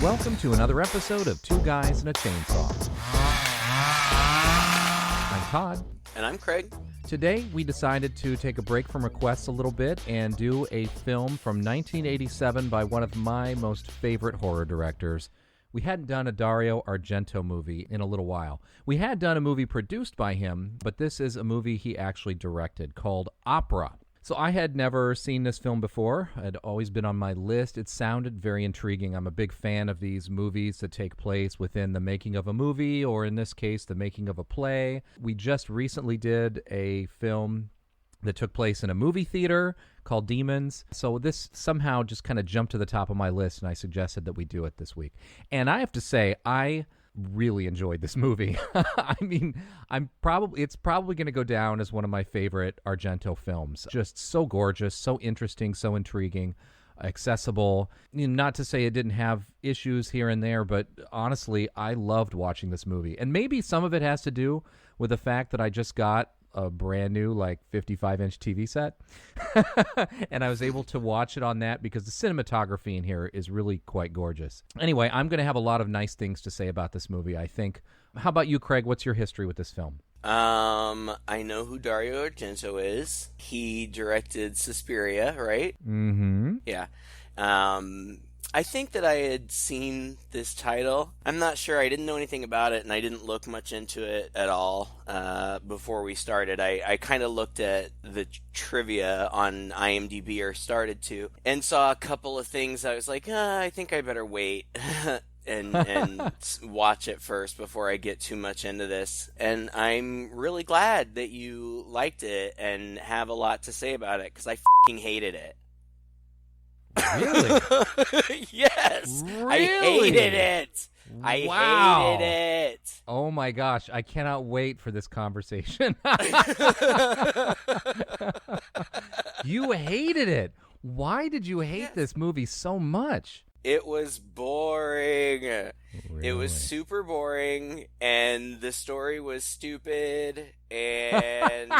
welcome to another episode of Two Guys and a Chainsaw. I'm Todd. And I'm Craig. Today, we decided to take a break from requests a little bit and do a film from 1987 by one of my most favorite horror directors. We hadn't done a Dario Argento movie in a little while. We had done a movie produced by him, but this is a movie he actually directed called Opera. So I had never seen this film before. It had always been on my list. It sounded very intriguing. I'm a big fan of these movies that take place within the making of a movie, or in this case, the making of a play. We just recently did a film that took place in a movie theater called Demons. So this somehow just kind of jumped to the top of my list, and I suggested that we do it this week. And I have to say, I really enjoyed this movie. I mean, it's probably going to go down as one of my favorite Argento films. Just so gorgeous, so interesting, so intriguing, accessible. Not to say it didn't have issues here and there, but honestly, I loved watching this movie. And maybe some of it has to do with the fact that I just got a brand new 55-inch TV set and I was able to watch it on that because the cinematography in here is really quite gorgeous. Anyway, I'm going to have a lot of nice things to say about this movie, I think. How about you, Craig? What's your history with this film? I know who Dario Argento is. He directed Suspiria, right? Mm-hmm. Yeah. I think that I had seen this title. I'm not sure. I didn't know anything about it, and I didn't look much into it at all before we started. I kind of looked at the trivia on IMDb, or started to, and saw a couple of things. I was like, I think I better wait and watch it first before I get too much into this. And I'm really glad that you liked it and have a lot to say about it, because I f***ing hated it. Really? Yes. Really? I hated it. I hated it. Oh my gosh, I cannot wait for this conversation. You hated it. Why did you hate this movie so much? It was boring. Really? It was super boring, and the story was stupid, and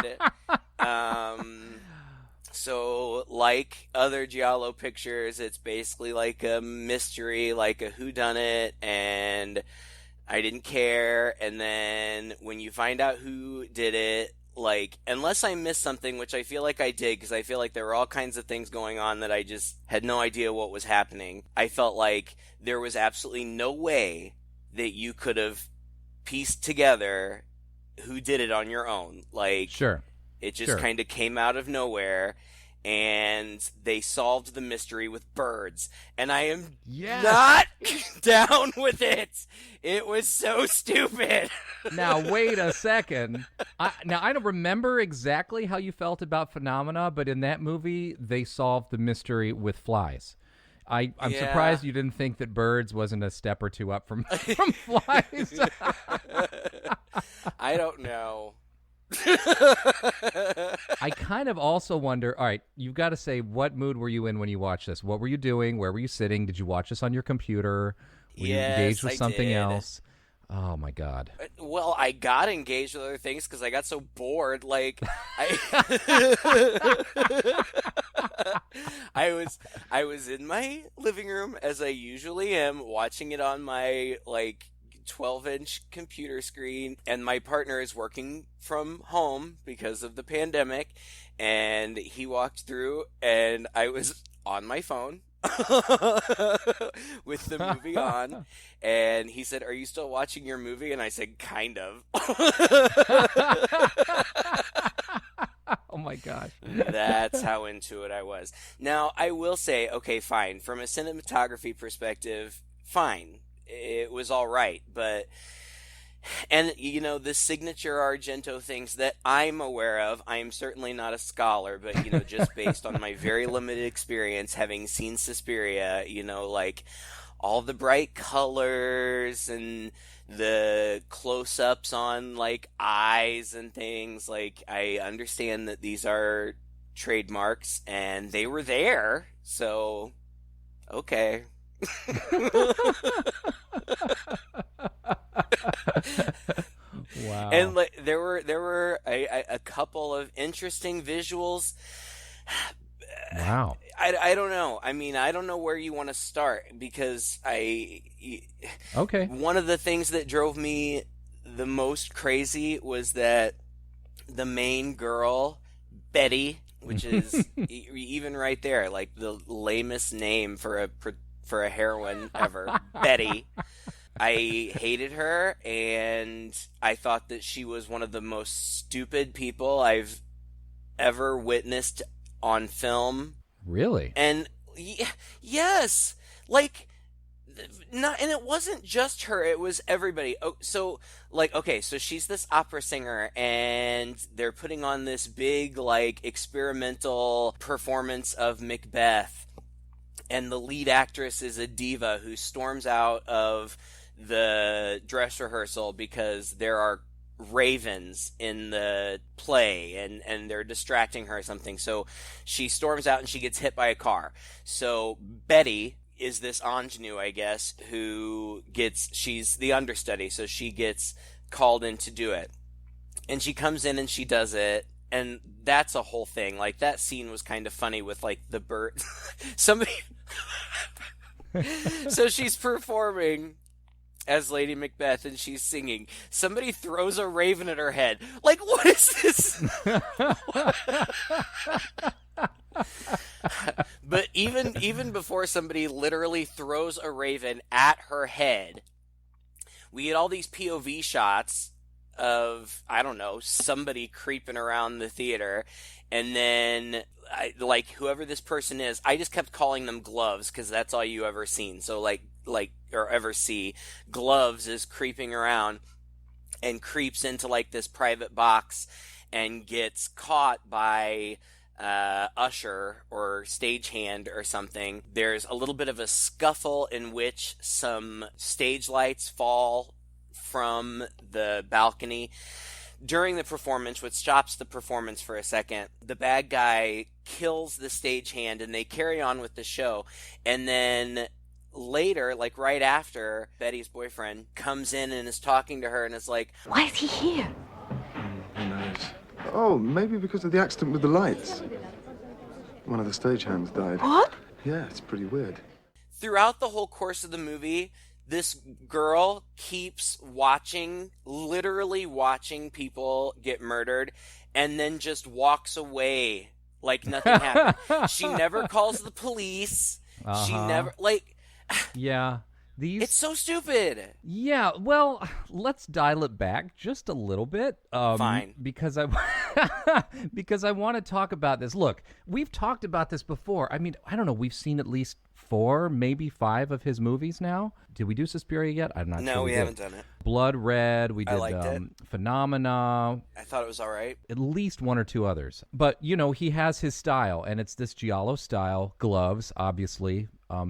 so, like other Giallo pictures, it's basically like a mystery, like a whodunit, and I didn't care. And then when you find out who did it, unless I missed something, which I feel like I did, because I feel like there were all kinds of things going on that I just had no idea what was happening. I felt like there was absolutely no way that you could have pieced together who did it on your own. Sure. It just kind of came out of nowhere, and they solved the mystery with birds. And I am not down with it. It was so stupid. Now, wait a second. I don't remember exactly how you felt about Phenomena, but in that movie, they solved the mystery with flies. I'm surprised you didn't think that birds wasn't a step or two up from flies. I don't know. I kind of also wonder, all right, you've got to say, what mood were you in when you watched this? What were you doing? Where were you sitting? Did you watch this on your computer? Were you engaged with something else? Oh, my God. Well, I got engaged with other things because I got so bored. I was in my living room, as I usually am, watching it on my, 12-inch computer screen, and my partner is working from home because of the pandemic, and he walked through, and I was on my phone with the movie on, and he said, "Are you still watching your movie?" And I said, "Kind of." Oh my gosh. That's how into it I was. Now, I will say, okay, fine, from a cinematography perspective, fine. It was all right, and the signature Argento things that I'm aware of, I am certainly not a scholar, but just based on my very limited experience, having seen Suspiria, all the bright colors and the close-ups on eyes and things, I understand that these are trademarks, and they were there, so okay. Wow. And there were a couple of interesting visuals. Wow. I don't know. I mean, I don't know where you want to start because Okay. one of the things that drove me the most crazy was that the main girl, Betty, which is even right there, like the lamest name for a heroine ever, Betty. I hated her, and I thought that she was one of the most stupid people I've ever witnessed on film. Really? And yes, like not, and it wasn't just her; it was everybody. Oh, so like, okay, so she's this opera singer, and they're putting on this big, like, experimental performance of Macbeth, and the lead actress is a diva who storms out of the dress rehearsal because there are ravens in the play, and they're distracting her or something. So she storms out and she gets hit by a car. So Betty is this ingenue, I guess, she's the understudy, so she gets called in to do it. And she comes in and she does it, and that's a whole thing. Like, that scene was kind of funny with, like, the bird. Somebody... So she's performing as Lady Macbeth, and she's singing. Somebody throws a raven at her head. Like, what is this? But even before somebody literally throws a raven at her head, we get all these POV shots of, I don't know, somebody creeping around the theater, and then like whoever this person is, I just kept calling them Gloves because that's all you ever seen. So like or ever see, Gloves is creeping around and creeps into like this private box and gets caught by usher or stagehand or something. There's a little bit of a scuffle in which some stage lights fall from the balcony during the performance, which stops the performance for a second. The bad guy kills the stagehand and they carry on with the show. And then later, like right after, Betty's boyfriend comes in and is talking to her and is like, "Why is he here?" Who knows? Oh, maybe because of the accident with the lights. One of the stagehands died. What? Yeah, it's pretty weird. Throughout the whole course of the movie, this girl keeps literally watching people get murdered, and then just walks away like nothing happened. She never calls the police. Uh-huh. She never, like... Yeah. It's so stupid. Yeah, well, let's dial it back just a little bit. Fine. Because I want to talk about this. Look, we've talked about this before. I mean, I don't know. We've seen at least 4, maybe 5 of his movies now. Did we do Suspiria yet? I'm not sure. No, we haven't done it. Blood Red. We did I liked it. Phenomena. I thought it was all right. At least 1 or 2 others. But, you know, he has his style, and it's this giallo style. Gloves, obviously.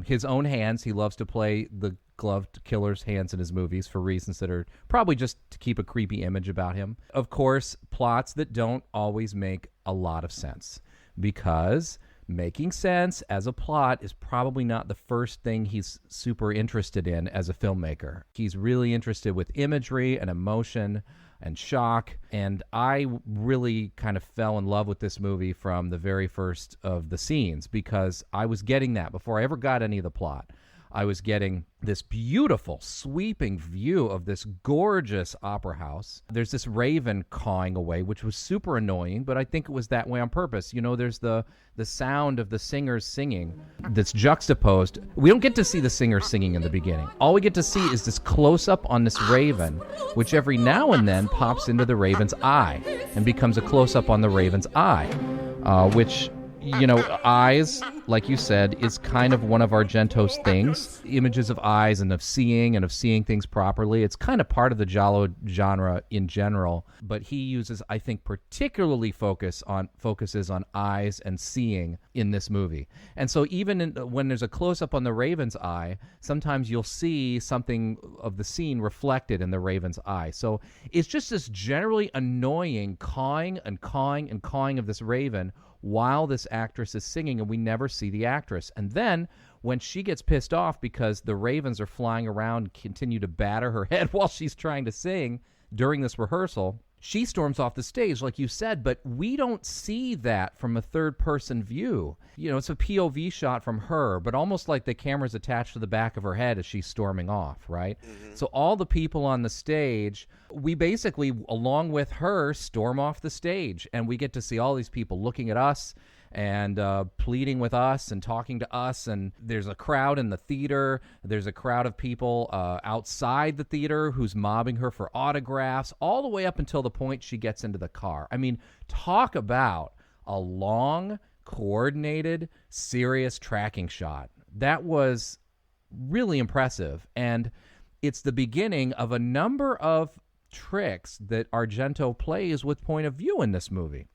His own hands. He loves to play the gloved killer's hands in his movies for reasons that are probably just to keep a creepy image about him. Of course, plots that don't always make a lot of sense, because making sense as a plot is probably not the first thing he's super interested in as a filmmaker. He's really interested with imagery and emotion and shock, and I really kind of fell in love with this movie from the very first of the scenes, because I was getting that before I ever got any of the plot. I was getting this beautiful, sweeping view of this gorgeous opera house. There's this raven cawing away, which was super annoying, but I think it was that way on purpose. You know, there's the sound of the singers singing that's juxtaposed. We don't get to see the singers singing in the beginning. All we get to see is this close-up on this raven, which every now and then pops into the raven's eye and becomes a close-up on the raven's eye, which... You know, eyes, like you said, is kind of one of Argento's things. Images of eyes and of seeing things properly. It's kind of part of the giallo genre in general, but he uses, I think, particularly focuses on eyes and seeing in this movie. And so even when there's a close-up on the raven's eye, sometimes you'll see something of the scene reflected in the raven's eye. So it's just this generally annoying cawing and cawing and cawing of this raven while this actress is singing, and we never see the actress. And then when she gets pissed off because the ravens are flying around and continue to batter her head while she's trying to sing during this rehearsal, she storms off the stage, like you said, but we don't see that from a third-person view. You know, it's a POV shot from her, but almost like the camera's attached to the back of her head as she's storming off, right? Mm-hmm. So all the people on the stage, we basically, along with her, storm off the stage, and we get to see all these people looking at us and pleading with us and talking to us, and there's a crowd in the theater. There's a crowd of people outside the theater who's mobbing her for autographs, all the way up until the point she gets into the car. I mean, talk about a long, coordinated, serious tracking shot. That was really impressive, and it's the beginning of a number of tricks that Argento plays with point of view in this movie.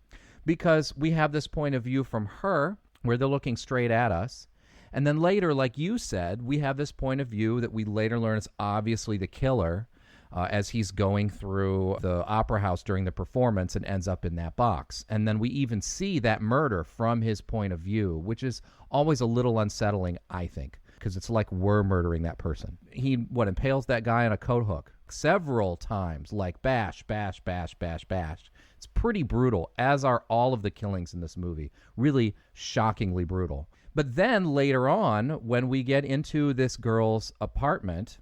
Because we have this point of view from her, where they're looking straight at us. And then later, like you said, we have this point of view that we later learn is obviously the killer as he's going through the opera house during the performance and ends up in that box. And then we even see that murder from his point of view, which is always a little unsettling, I think, because it's like we're murdering that person. He, impales that guy on a coat hook several times, like bash, bash, bash, bash, bash. It's pretty brutal, as are all of the killings in this movie. Really shockingly brutal. But then later on, when we get into this girl's apartment,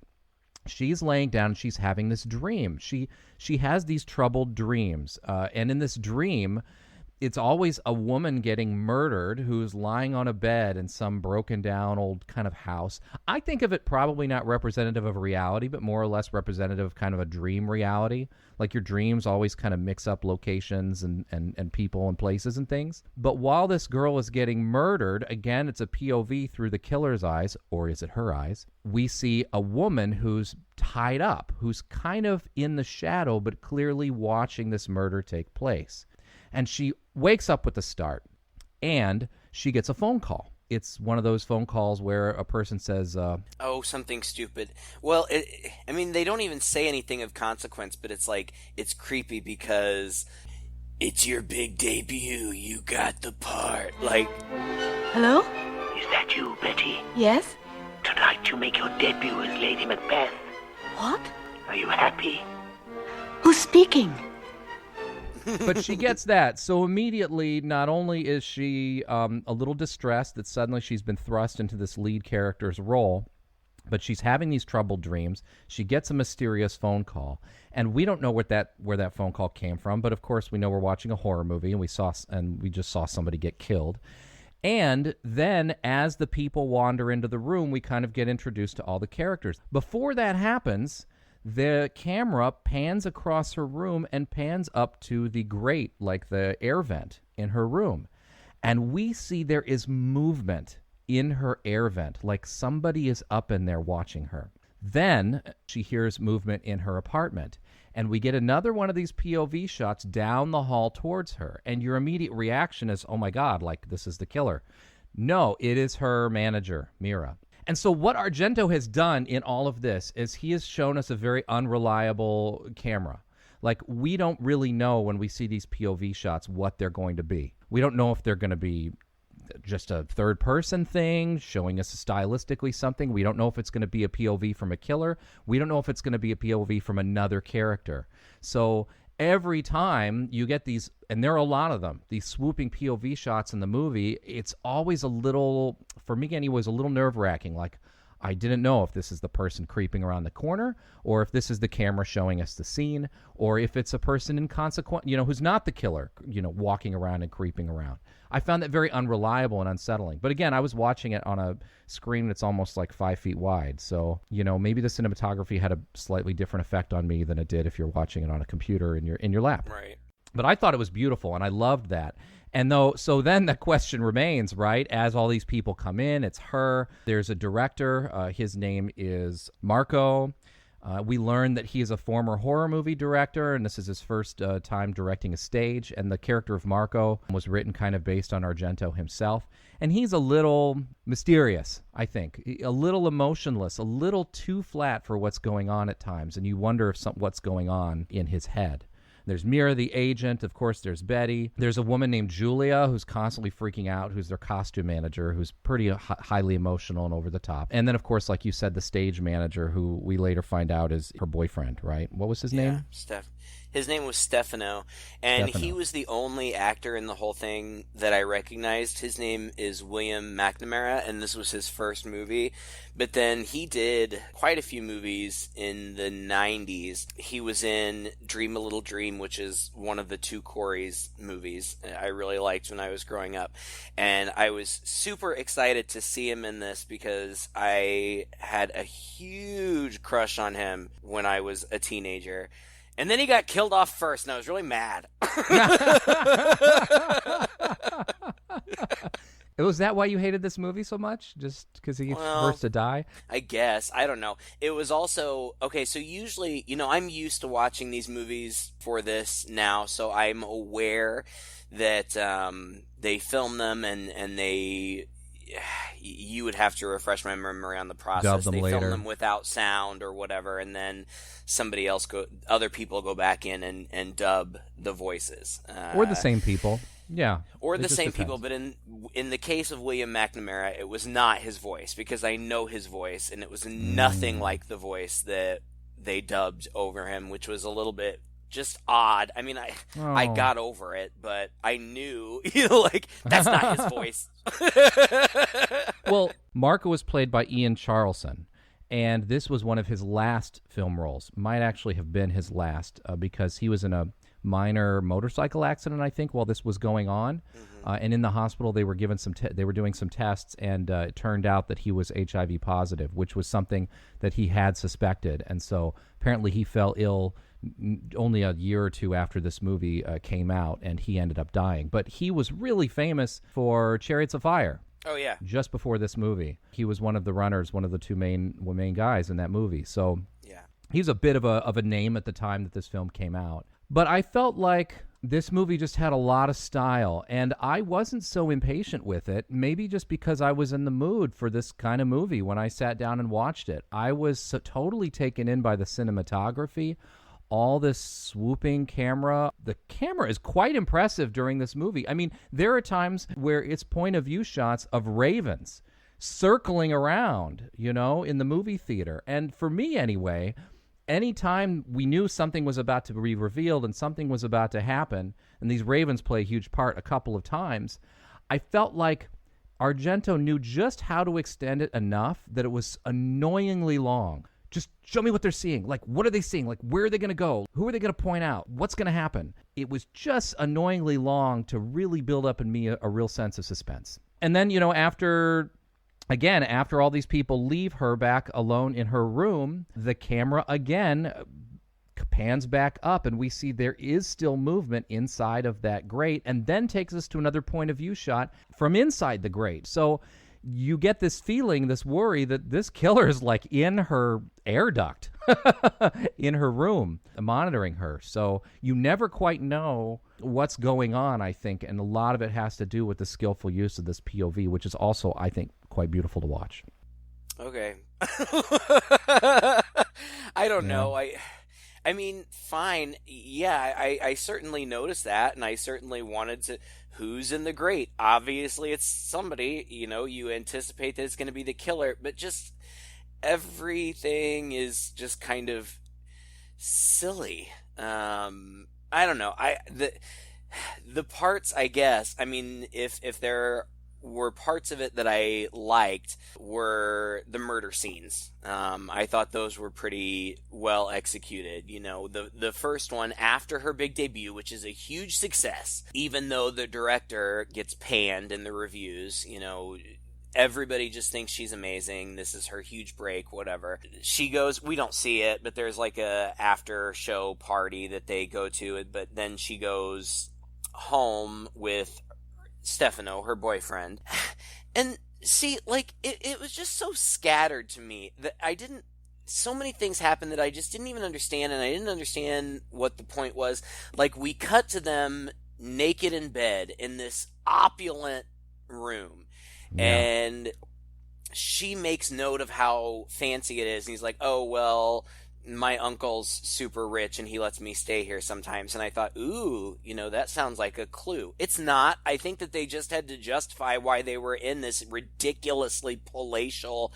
she's laying down and she's having this dream. She has these troubled dreams. And in this dream, it's always a woman getting murdered who's lying on a bed in some broken down old kind of house. I think of it probably not representative of reality, but more or less representative of kind of a dream reality. Like your dreams always kind of mix up locations and people and places and things. But while this girl is getting murdered, again, it's a POV through the killer's eyes, or is it her eyes? We see a woman who's tied up, who's kind of in the shadow, but clearly watching this murder take place. And she wakes up with the start, and she gets a phone call. It's one of those phone calls where a person says, oh, something stupid. Well, they don't even say anything of consequence, but it's like, it's creepy because it's your big debut. You got the part. Like, hello? Is that you, Betty? Yes? Tonight you make your debut as Lady Macbeth. What? Are you happy? Who's speaking? But she gets that. So immediately, not only is she a little distressed that suddenly she's been thrust into this lead character's role, but she's having these troubled dreams. She gets a mysterious phone call, and we don't know where that phone call came from. But of course, we know we're watching a horror movie, and we just saw somebody get killed. And then, as the people wander into the room, we kind of get introduced to all the characters. Before that happens, the camera pans across her room and pans up to the grate, like the air vent in her room. And we see there is movement in her air vent, like somebody is up in there watching her. Then she hears movement in her apartment. And we get another one of these POV shots down the hall towards her. And your immediate reaction is, oh my God, like this is the killer. No, it is her manager, Mira. And so what Argento has done in all of this is he has shown us a very unreliable camera. Like, we don't really know when we see these POV shots what they're going to be. We don't know if they're going to be just a third-person thing, showing us stylistically something. We don't know if it's going to be a POV from a killer. We don't know if it's going to be a POV from another character. So every time you get these, and there are a lot of them, these swooping POV shots in the movie, it's always a little, for me anyways, a little nerve-wracking. Like, I didn't know if this is the person creeping around the corner, or if this is the camera showing us the scene, or if it's a person inconsequent, who's not the killer, walking around and creeping around. I found that very unreliable and unsettling. But again, I was watching it on a screen that's almost like 5 feet wide. So, maybe the cinematography had a slightly different effect on me than it did if you're watching it on a computer in your lap. Right. But I thought it was beautiful, and I loved that. And so then the question remains, right? As all these people come in, it's her. There's a director. His name is Marco. We learn that he is a former horror movie director, and this is his first time directing a stage. And the character of Marco was written kind of based on Argento himself. And he's a little mysterious, I think, a little emotionless, a little too flat for what's going on at times. And you wonder if what's going on in his head. There's Mira, the agent. Of course, there's Betty. There's a woman named Julia who's constantly freaking out, who's their costume manager, who's pretty highly emotional and over the top. And then, of course, like you said, the stage manager, who we later find out is her boyfriend, right? What was his name? His name was Stefano, and Stefano. he was the only actor in the whole thing that I recognized. His name is William McNamara, and this was his first movie. But then he did quite a few movies in the 90s. He was in Dream a Little Dream, which is one of the two Corey's movies I really liked when I was growing up. And I was super excited to see him in this because I had a huge crush on him when I was a teenager. And then he got killed off first, and I was really mad. Was that why you hated this movie so much? Just because he first to die? I guess. I don't know. It was also... Okay, so usually, I'm used to watching these movies for this now, so I'm aware that they film them and they... You would have to refresh my memory on the process. Dub them they later. film them without sound or whatever, and then other people go back in and dub the voices. Or the same people. Yeah. Or the same people, but in the case of William McNamara, it was not his voice, because I know his voice, and it was nothing like the voice that they dubbed over him, which was a little bit just odd. I mean, I got over it, but I knew, that's not his voice. Well, Marco was played by Ian Charleson, and this was one of his last film roles. Might actually have been his last, because he was in a minor motorcycle accident, I think, while this was going on. And in the hospital, they were given they were doing some tests, and it turned out that he was HIV positive, which was something that he had suspected. And so apparently he fell ill only a year or two after this movie came out, and he ended up dying. But he was really famous for Chariots of Fire. Oh, yeah. Just before this movie. He was one of the runners, one of the two main guys in that movie. So yeah, he's a bit of a name at the time that this film came out. But I felt like this movie just had a lot of style, and I wasn't so impatient with it, maybe just because I was in the mood for this kind of movie when I sat down and watched it. I was so totally taken in by the cinematography, all this swooping camera. The camera is quite impressive during this movie. I mean, there are times where it's point of view shots of ravens circling around, in the movie theater. And for me anyway, anytime we knew something was about to be revealed and something was about to happen, and these ravens play a huge part a couple of times, I felt like Argento knew just how to extend it enough that it was annoyingly long. Just show me what they're seeing. Like, what are they seeing? Like, where are they going to go? Who are they going to point out? What's going to happen? It was just annoyingly long to really build up in me a real sense of suspense. And then, after all these people leave her back alone in her room, the camera again pans back up, and we see there is still movement inside of that grate, and then takes us to another point of view shot from inside the grate. So you get this feeling, this worry that this killer is like in her air duct, in her room, monitoring her. So you never quite know what's going on, I think, and a lot of it has to do with the skillful use of this POV, which is also, I think, quite beautiful to watch. Okay. I don't know. I mean, fine. Yeah, I certainly noticed that, and I certainly wanted to... Who's in the grate? Obviously, it's somebody. You anticipate that it's going to be the killer, but just everything is just kind of silly. I don't know. The parts, I guess. I mean, if there were parts of it that I liked, were the murder scenes. I thought those were pretty well executed. The first one after her big debut, which is a huge success, even though the director gets panned in the reviews. Everybody just thinks she's amazing. This is her huge break, whatever. She goes, we don't see it, but there's like a after show party that they go to, but then she goes home with Stefano, her boyfriend. And see, like, it was just so scattered to me that so many things happened that I just didn't even understand, and I didn't understand what the point was. Like, we cut to them naked in bed in this opulent room, and she makes note of how fancy it is, and he's like, oh, well, my uncle's super rich and he lets me stay here sometimes. And I thought, ooh, that sounds like a clue. It's not. I think that they just had to justify why they were in this ridiculously palatial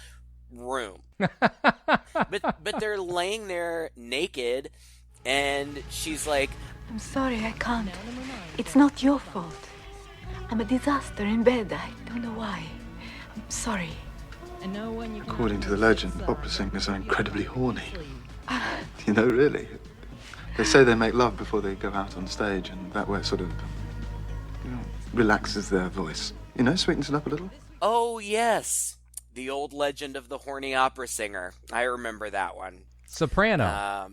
room. but they're laying there naked, And she's like, I'm sorry, I can't. It's not your fault. I'm a disaster in bed. I don't know why. I'm sorry. According to the legend, opera singers are incredibly horny. You know, really. They say they make love before they go out on stage, and that way it sort of, relaxes their voice. You know, sweetens it up a little. oh, yes, the old legend of the horny opera singer. I remember that one. Soprano.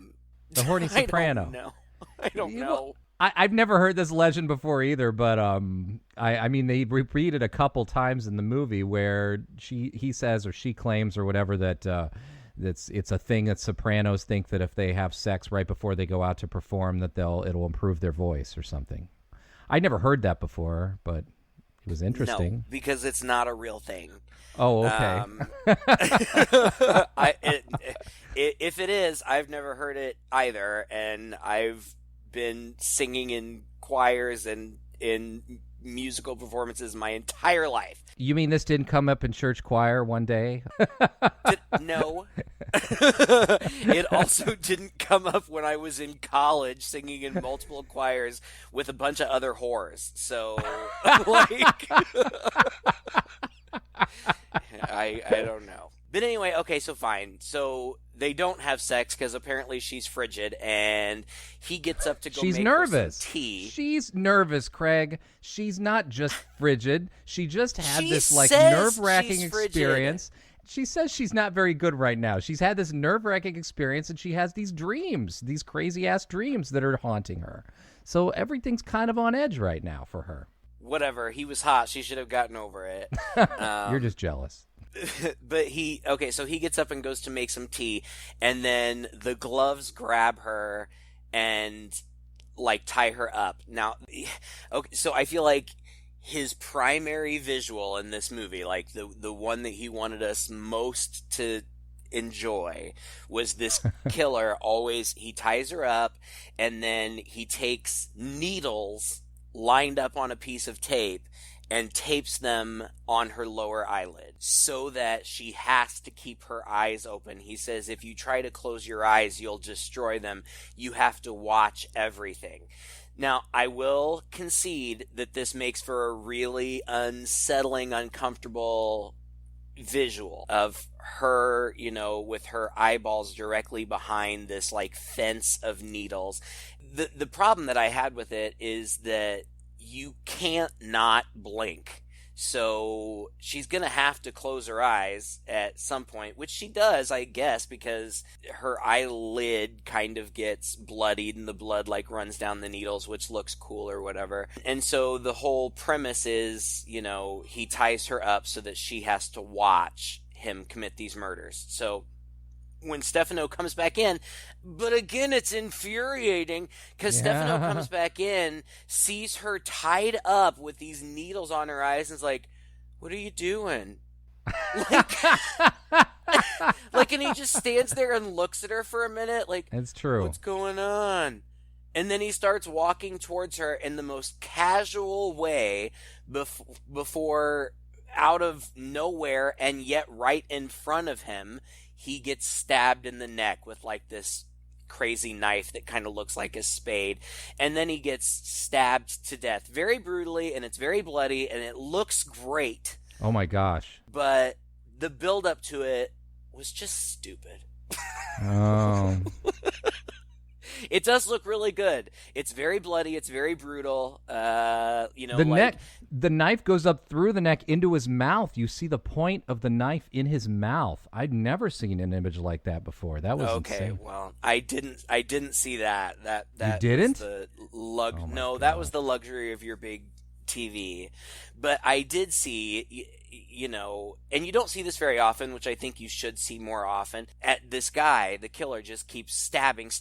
The horny soprano. I don't know. I've never heard this legend before either, but I mean they repeat it a couple times in the movie where he says or she claims or whatever that it's a thing that sopranos think that if they have sex right before they go out to perform that it'll improve their voice or something. I never heard that before, but it was interesting. No, because it's not a real thing. Oh, okay. If it is, I've never heard it either, and I've been singing in choirs and in musical performances my entire life. You mean this didn't come up in church choir one day? No. It also didn't come up when I was in college singing in multiple choirs with a bunch of other whores. So, like, I don't know. But anyway, okay, so fine. So they don't have sex because apparently she's frigid, and he gets up to go She's make nervous. her some tea. She's nervous, Craig. She's not just frigid. She just had She this like says nerve-wracking she's frigid. experience. She says she's not very good right now. She's had this nerve-wracking experience, and she has these dreams, these crazy-ass dreams that are haunting her. So everything's kind of on edge right now for her. Whatever. He was hot. She should have gotten over it. You're just jealous. But so he gets up and goes to make some tea, and then the gloves grab her and like tie her up. Now, okay, so I feel like his primary visual in this movie, like the one that he wanted us most to enjoy, was this killer he ties her up, and then he takes needles lined up on a piece of tape and tapes them on her lower eyelid so that she has to keep her eyes open. He says, if you try to close your eyes, you'll destroy them. You have to watch everything. Now, I will concede that this makes for a really unsettling, uncomfortable visual of her, with her eyeballs directly behind this like fence of needles. The problem that I had with it is that you can't not blink. So she's going to have to close her eyes at some point, which she does, I guess, because her eyelid kind of gets bloodied and the blood like runs down the needles, which looks cool or whatever. And so the whole premise is, he ties her up so that she has to watch him commit these murders. So when Stefano comes back in, but again, it's infuriating because Stefano comes back in, sees her tied up with these needles on her eyes, and is like, "What are you doing?" Like, and he just stands there and looks at her for a minute, like, "It's true. What's going on?" And then he starts walking towards her in the most casual way before, out of nowhere, and yet right in front of him, he gets stabbed in the neck with like this crazy knife that kind of looks like a spade. And then he gets stabbed to death very brutally, and it's very bloody, and it looks great. Oh my gosh. But the build up to it was just stupid. Oh. It does look really good. It's very bloody. It's very brutal. The knife goes up through the neck into his mouth. You see the point of the knife in his mouth. I'd never seen an image like that before. That was insane. Well, I didn't see that. That you didn't? Was that was the luxury of your big TV. But I did see, and you don't see this very often, which I think you should see more often. At this guy, the killer, just keeps stabbing,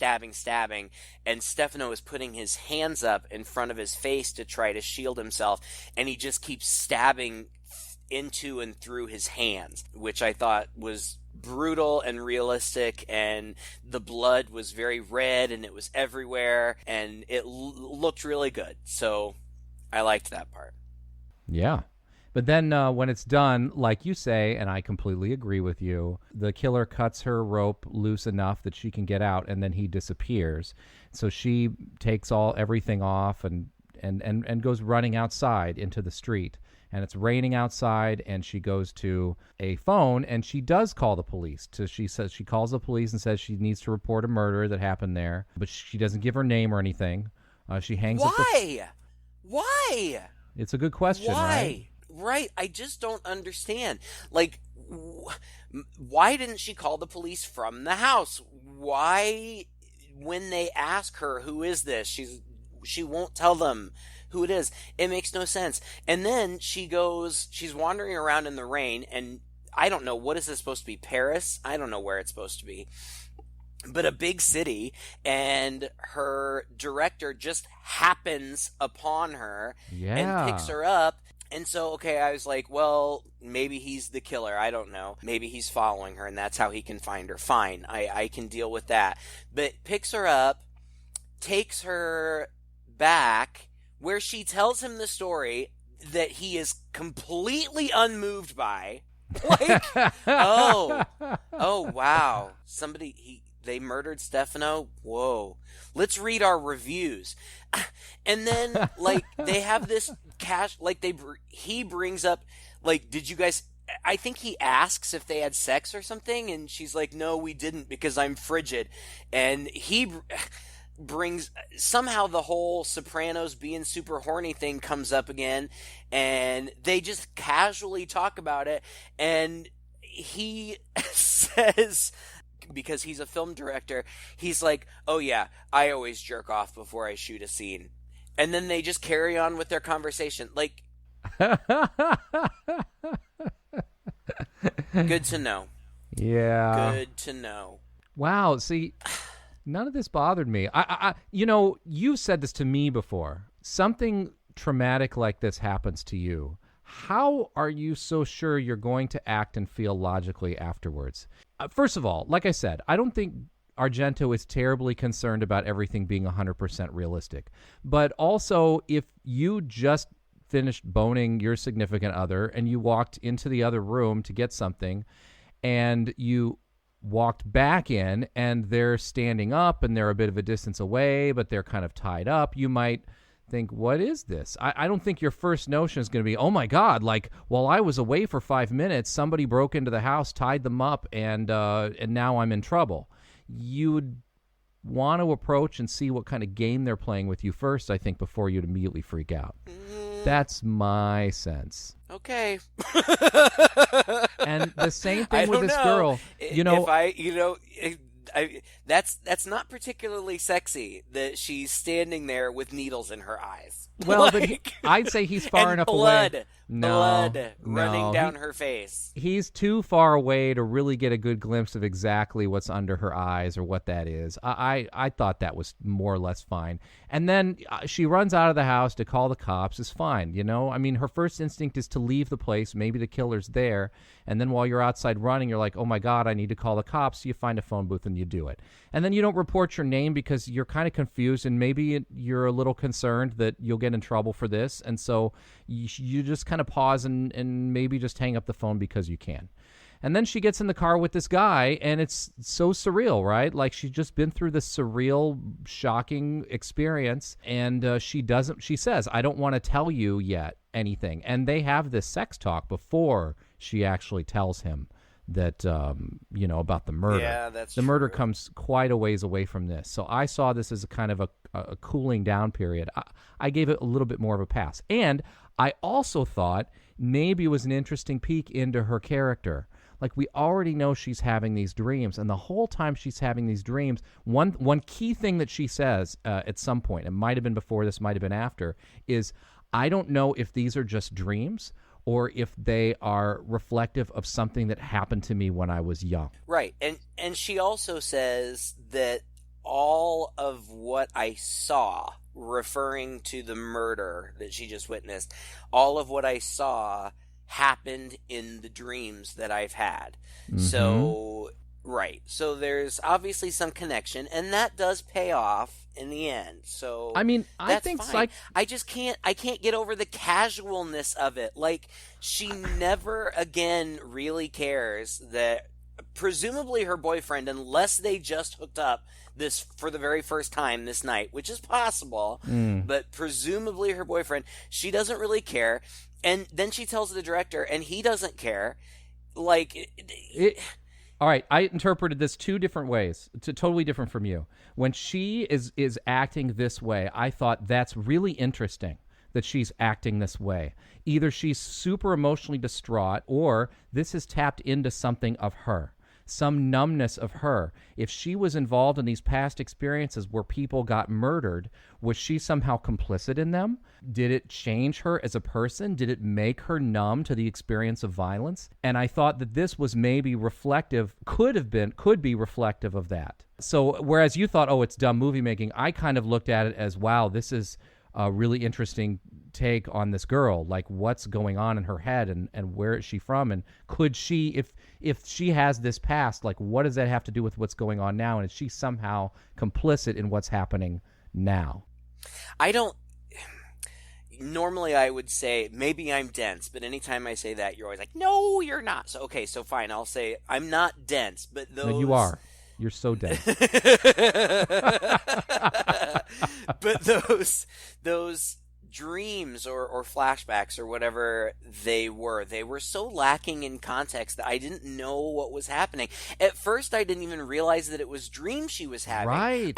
and Stefano is putting his hands up in front of his face to try to shield himself, and he just keeps stabbing into and through his hands, which I thought was brutal and realistic, and the blood was very red, and it was everywhere, and it looked really good. So I liked that part. Yeah. But then when it's done, like you say, and I completely agree with you, the killer cuts her rope loose enough that she can get out, and then he disappears. So she takes everything off and goes running outside into the street. And it's raining outside, and she goes to a phone, and she does call the police. She calls the police and says she needs to report a murder that happened there, but she doesn't give her name or anything. She hangs up. Why? It's a good question, right? Right. I just don't understand. Like, why didn't she call the police from the house? Why, when they ask her, who is this, she won't tell them who it is. It makes no sense. And then she's wandering around in the rain, and I don't know, what is this supposed to be, Paris? I don't know where it's supposed to be. But a big city, and her director just happens upon her and picks her up. And so, okay, I was like, well, maybe he's the killer. I don't know. Maybe he's following her, and that's how he can find her. Fine, I can deal with that. But picks her up, takes her back, where she tells him the story that he is completely unmoved by. Like, oh, wow. They murdered Stefano? Whoa. Let's read our reviews. And then, like, they have this he brings up, like, did you guys, I think he asks if they had sex or something, and she's like, no, we didn't because I'm frigid. And he brings, somehow the whole Sopranos being super horny thing comes up again, and they just casually talk about it, and he says, because he's a film director, he's like, oh yeah, I always jerk off before I shoot a scene. And then they just carry on with their conversation. Like, good to know. Yeah. Good to know. Wow. See, none of this bothered me. You said this to me before. Something traumatic like this happens to you. How are you so sure you're going to act and feel logically afterwards? First of all, like I said, I don't think Argento is terribly concerned about everything being 100% realistic. But also, if you just finished boning your significant other and you walked into the other room to get something and you walked back in and they're standing up and they're a bit of a distance away, but they're kind of tied up, you might think, what is this? I don't think your first notion is going to be, oh my God, like, while I was away for 5 minutes, somebody broke into the house, tied them up, and now I'm in trouble. You would want to approach and see what kind of game they're playing with you first, I think, before you'd immediately freak out. That's my sense. Okay. And the same thing with this girl. That's not particularly sexy that she's standing there with needles in her eyes. Well, but I'd say he's far enough away. Blood running down her face. He's too far away to really get a good glimpse of exactly what's under her eyes or what that is. I thought that was more or less fine. And then she runs out of the house to call the cops. Is fine, you know? I mean, her first instinct is to leave the place. Maybe the killer's there. And then while you're outside running, you're like, oh my God, I need to call the cops. So you find a phone booth and you do it. And then you don't report your name because you're kind of confused and maybe you're a little concerned that you'll get in trouble for this. And so you just kind of pause and maybe just hang up the phone because you can. And then she gets in the car with this guy, and it's so surreal, right? Like, she's just been through this surreal, shocking experience, and she says, I don't want to tell you yet anything. And they have this sex talk before she actually tells him that, about the murder. Yeah, that's the murder comes quite a ways away from this. So I saw this as a kind of a cooling down period. I gave it a little bit more of a pass. And I also thought maybe it was an interesting peek into her character. Like, we already know she's having these dreams, and the whole time she's having these dreams, one key thing that she says at some point, it might have been before this, might have been after, is, I don't know if these are just dreams or if they are reflective of something that happened to me when I was young. Right, and she also says that all of what I saw, referring to the murder that she just witnessed, all of what I saw happened in the dreams that I've had. Mm-hmm. So Right. So there's obviously some connection, and that does pay off in the end. So I mean, I that's think fine. I just can't get over the casualness of it. Like, she never again really cares that presumably her boyfriend, unless they just hooked up this for the very first time this night, which is possible, but presumably her boyfriend, she doesn't really care. And then she tells the director, and he doesn't care. Like, all right, I interpreted this two different ways. It's totally different from you. When she is acting this way, I thought that's really interesting that she's acting this way. Either she's super emotionally distraught, or this has tapped into something of her, some numbness of her. If she was involved in these past experiences where people got murdered, was she somehow complicit in them? Did it change her as a person? Did it make her numb to the experience of violence? And I thought that this was maybe reflective, could be reflective of that. So whereas you thought, oh, it's dumb movie making, I kind of looked at it as, wow, this is a really interesting take on this girl, like what's going on in her head, and where is she from, and could she, if she has this past, like what does that have to do with what's going on now, and is she somehow complicit in what's happening now? Normally I would say maybe I'm dense, but anytime I say that, you're always like, no, you're not. So okay, so fine, I'll say I'm not dense, but those... No, you are. You're so dense. But those dreams or flashbacks or whatever they were so lacking in context that I didn't know what was happening. At first, I didn't even realize that it was dreams she was having.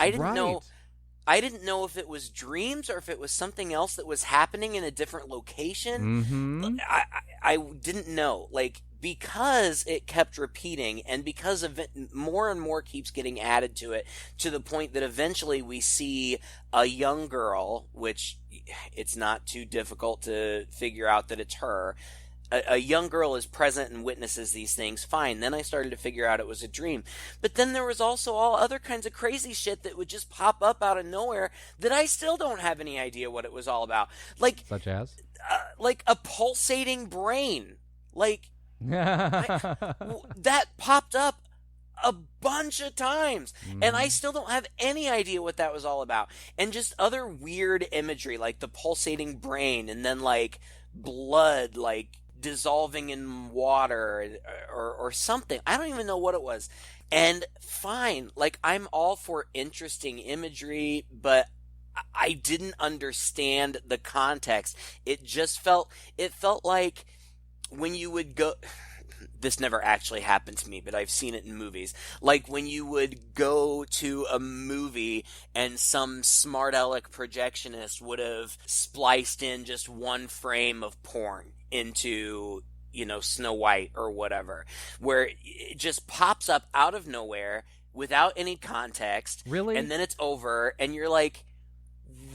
I didn't know if it was dreams or if it was something else that was happening in a different location. Mm-hmm. I didn't know, like, because it kept repeating, and because of it, more and more keeps getting added to it, to the point that eventually we see a young girl, which it's not too difficult to figure out that it's her. A young girl is present and witnesses these things. Fine. Then I started to figure out it was a dream. But then there was also all other kinds of crazy shit that would just pop up out of nowhere that I still don't have any idea what it was all about. Like, such as? Like a pulsating brain. Like, that popped up a bunch of times, and I still don't have any idea what that was all about. And just other weird imagery, like the pulsating brain, and then like blood, like dissolving in water or something. I don't even know what it was. And fine, like, I'm all for interesting imagery, but I didn't understand the context. It felt like when you would go... This never actually happened to me, but I've seen it in movies. Like when you would go to a movie and some smart aleck projectionist would have spliced in just one frame of porn into, Snow White or whatever, where it just pops up out of nowhere without any context. Really? And then it's over, and you're like,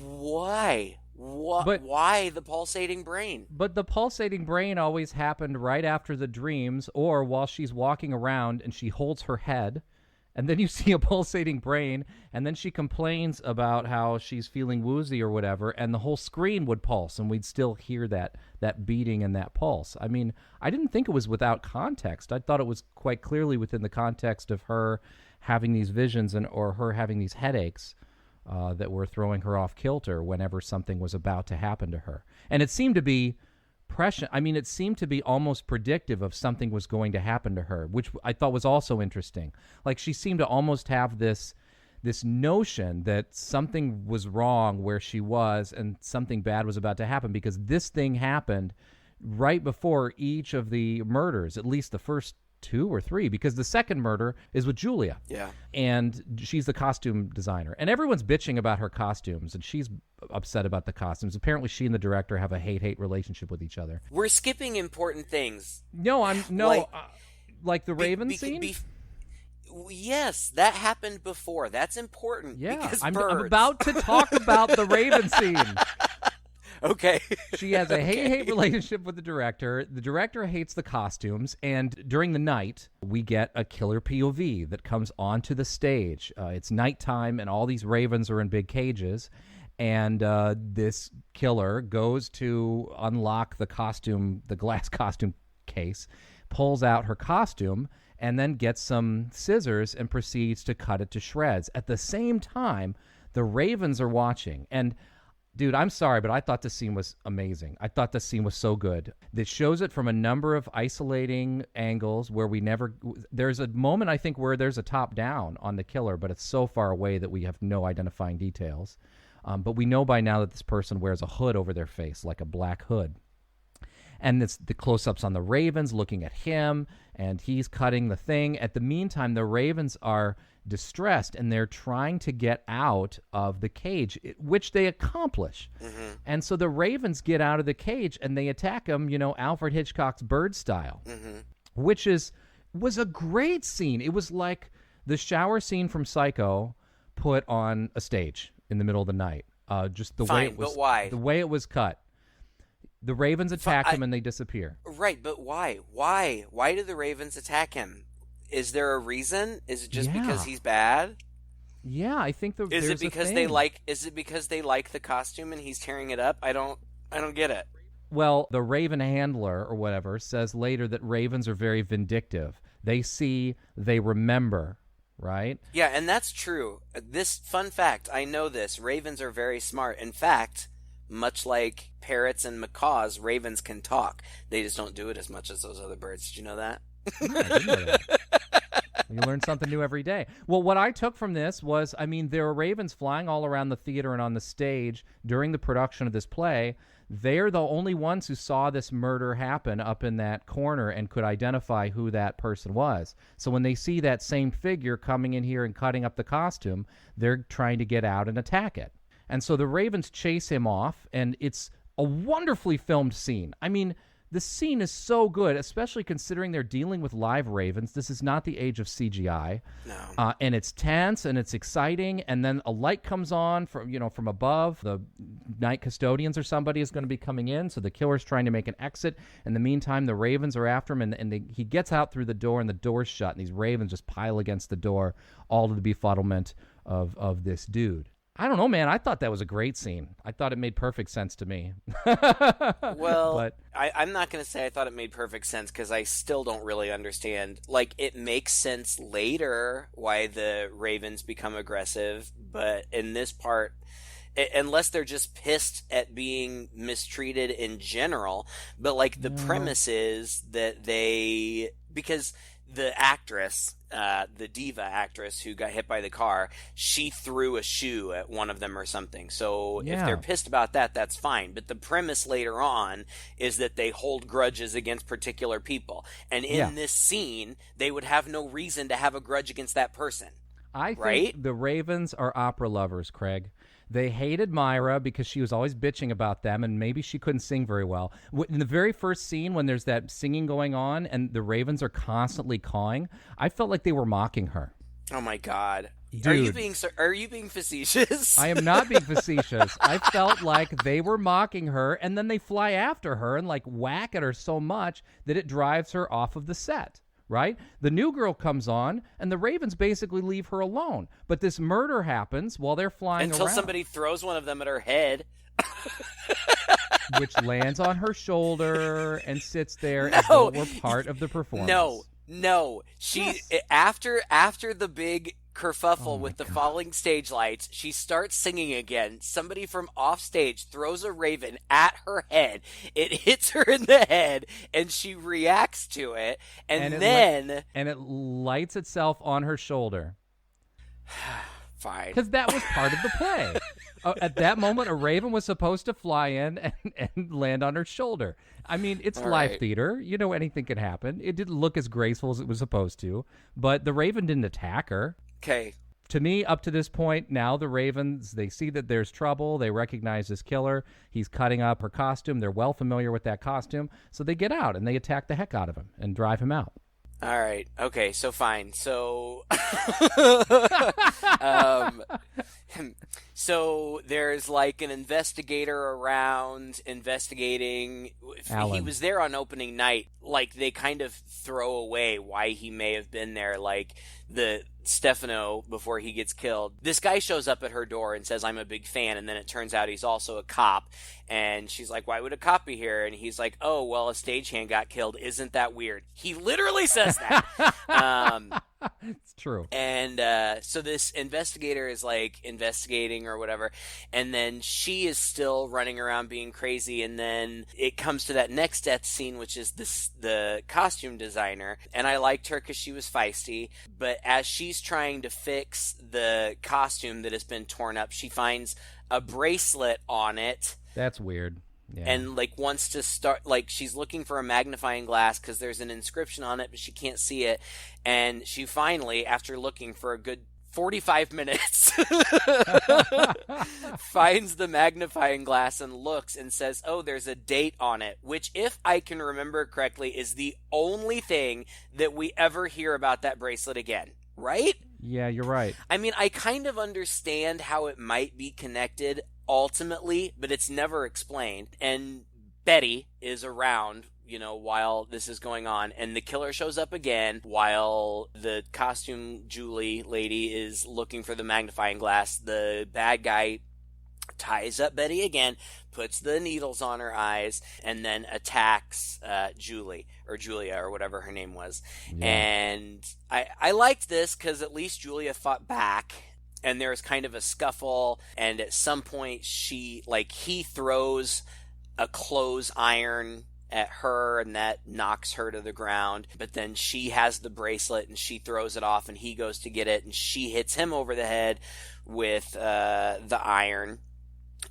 why? Why the pulsating brain? But the pulsating brain always happened right after the dreams, or while she's walking around and she holds her head, and then you see a pulsating brain, and then she complains about how she's feeling woozy or whatever, and the whole screen would pulse, and we'd still hear that beating and that pulse. I mean, I didn't think it was without context. I thought it was quite clearly within the context of her having these visions or her having these headaches. That were throwing her off kilter whenever something was about to happen to her. And it seemed to be prescient. I mean, it seemed to be almost predictive of something was going to happen to her, which I thought was also interesting. Like, she seemed to almost have this notion that something was wrong where she was and something bad was about to happen, because this thing happened right before each of the murders, at least the first 2 or 3, because the second murder is with Julia. Yeah. And she's the costume designer. And everyone's bitching about her costumes, and she's upset about the costumes. Apparently she and the director have a hate-hate relationship with each other. We're skipping important things. Like the Raven scene? Yes, that happened before. That's important. Yeah, I'm about to talk about the Raven scene. Okay. She has a hate-hate relationship with the director. The director hates the costumes, and during the night, we get a killer POV that comes onto the stage. It's nighttime, and all these ravens are in big cages, and this killer goes to unlock the glass costume case, pulls out her costume, and then gets some scissors and proceeds to cut it to shreds. At the same time, the ravens are watching. And dude, I'm sorry, but I thought this scene was amazing. I thought this scene was so good. It shows it from a number of isolating angles where there's a moment, I think, where there's a top down on the killer, but it's so far away that we have no identifying details. But we know by now that this person wears a hood over their face, like a black hood. And it's the close-ups on the ravens looking at him, and he's cutting the thing. At the meantime, the ravens are distressed, and they're trying to get out of the cage, which they accomplish. Mm-hmm. And so the ravens get out of the cage, and they attack him, Alfred Hitchcock's Bird style, which was a great scene. It was like the shower scene from Psycho put on a stage in the middle of the night. Just the way it was. But why? The way it was cut. The ravens attack him and they disappear. Right, but why? Why? Why do the ravens attack him? Is there a reason? Is it just because he's bad? Yeah, I think Is it because they like the costume and he's tearing it up? I don't get it. Well, the raven handler or whatever says later that ravens are very vindictive. They see, they remember, right? Yeah, and that's true. This fun fact, I know this. Ravens are very smart. In fact, much like parrots and macaws, ravens can talk. They just don't do it as much as those other birds. Did you know that? Yeah, I didn't know that. You learn something new every day. Well, what I took from this was, there were ravens flying all around the theater and on the stage during the production of this play. They're the only ones who saw this murder happen up in that corner and could identify who that person was. So when they see that same figure coming in here and cutting up the costume, they're trying to get out and attack it. And so the ravens chase him off, and it's a wonderfully filmed scene. The scene is so good, especially considering they're dealing with live ravens. This is not the age of CGI. No. And it's tense and it's exciting. And then a light comes on from above. The night custodians or somebody is going to be coming in. So the killer's trying to make an exit. In the meantime, the ravens are after him, and he gets out through the door, and the door's shut. And these ravens just pile against the door, all to the befuddlement of this dude. I don't know, man. I thought that was a great scene. I thought it made perfect sense to me. Well, I'm not going to say I thought it made perfect sense because I still don't really understand. Like, it makes sense later why the ravens become aggressive, but in this part, unless they're just pissed at being mistreated in general, but like the premise is that because the actress, the diva actress who got hit by the car, she threw a shoe at one of them or something. So if they're pissed about that, that's fine. But the premise later on is that they hold grudges against particular people. And in this scene, they would have no reason to have a grudge against that person. I think the ravens are opera lovers, Craig. They hated Myra because she was always bitching about them, and maybe she couldn't sing very well. In the very first scene, when there's that singing going on and the ravens are constantly cawing, I felt like they were mocking her. Oh, my God. Dude, are you being facetious? I am not being facetious. I felt like they were mocking her, and then they fly after her and, whack at her so much that it drives her off of the set. Right? The new girl comes on, and the ravens basically leave her alone. But this murder happens while they're flying Until around. somebody throws one of them at her head. Which lands on her shoulder and sits there as though it were part of the performance. No. She after the big kerfuffle with the falling stage lights, she starts singing again. Somebody from off stage throws a raven at her head. It hits her in the head, and she reacts to it, and it lights itself on her shoulder. Fine. Because that was part of the play. At that moment, a raven was supposed to fly in and land on her shoulder. It's live theater. Anything can happen. It didn't look as graceful as it was supposed to, but the raven didn't attack her. Okay. To me, up to this point, now the ravens, they see that there's trouble. They recognize this killer. He's cutting up her costume. They're well familiar with that costume. So they get out, and they attack the heck out of him and drive him out. All right. Okay, so fine. So so there's an investigator around investigating. Alan. He was there on opening night. They kind of throw away why he may have been there. Stefano before he gets killed. This guy shows up at her door and says, I'm a big fan, and then it turns out he's also a cop. And she's like, why would a cop be here? And he's like, oh, well, a stagehand got killed. Isn't that weird? He literally says that. It's true. And so this investigator is like investigating or whatever, and then she is still running around being crazy, and then it comes to that next death scene, which is the costume designer. And I liked her because she was feisty, but as she's trying to fix the costume that has been torn up, she finds a bracelet on it. That's weird. Yeah. And like wants to start, like she's looking for a magnifying glass because there's an inscription on it, but she can't see it. And she finally, after looking for a good 45 minutes, finds the magnifying glass and looks and says, oh, there's a date on it, which, if I can remember correctly, is the only thing that we ever hear about that bracelet again, right? Yeah, you're right. I mean, I kind of understand how it might be connected ultimately, but it's never explained. And Betty is around, while this is going on, and the killer shows up again while the costume Julie lady is looking for the magnifying glass. The bad guy ties up Betty again, puts the needles on her eyes, and then attacks Julie, or Julia, or whatever her name was. Yeah. And I liked this because at least Julia fought back, and there was kind of a scuffle, and at some point he throws a clothes iron at her, and that knocks her to the ground. But then she has the bracelet, and she throws it off, and he goes to get it, and she hits him over the head with the iron.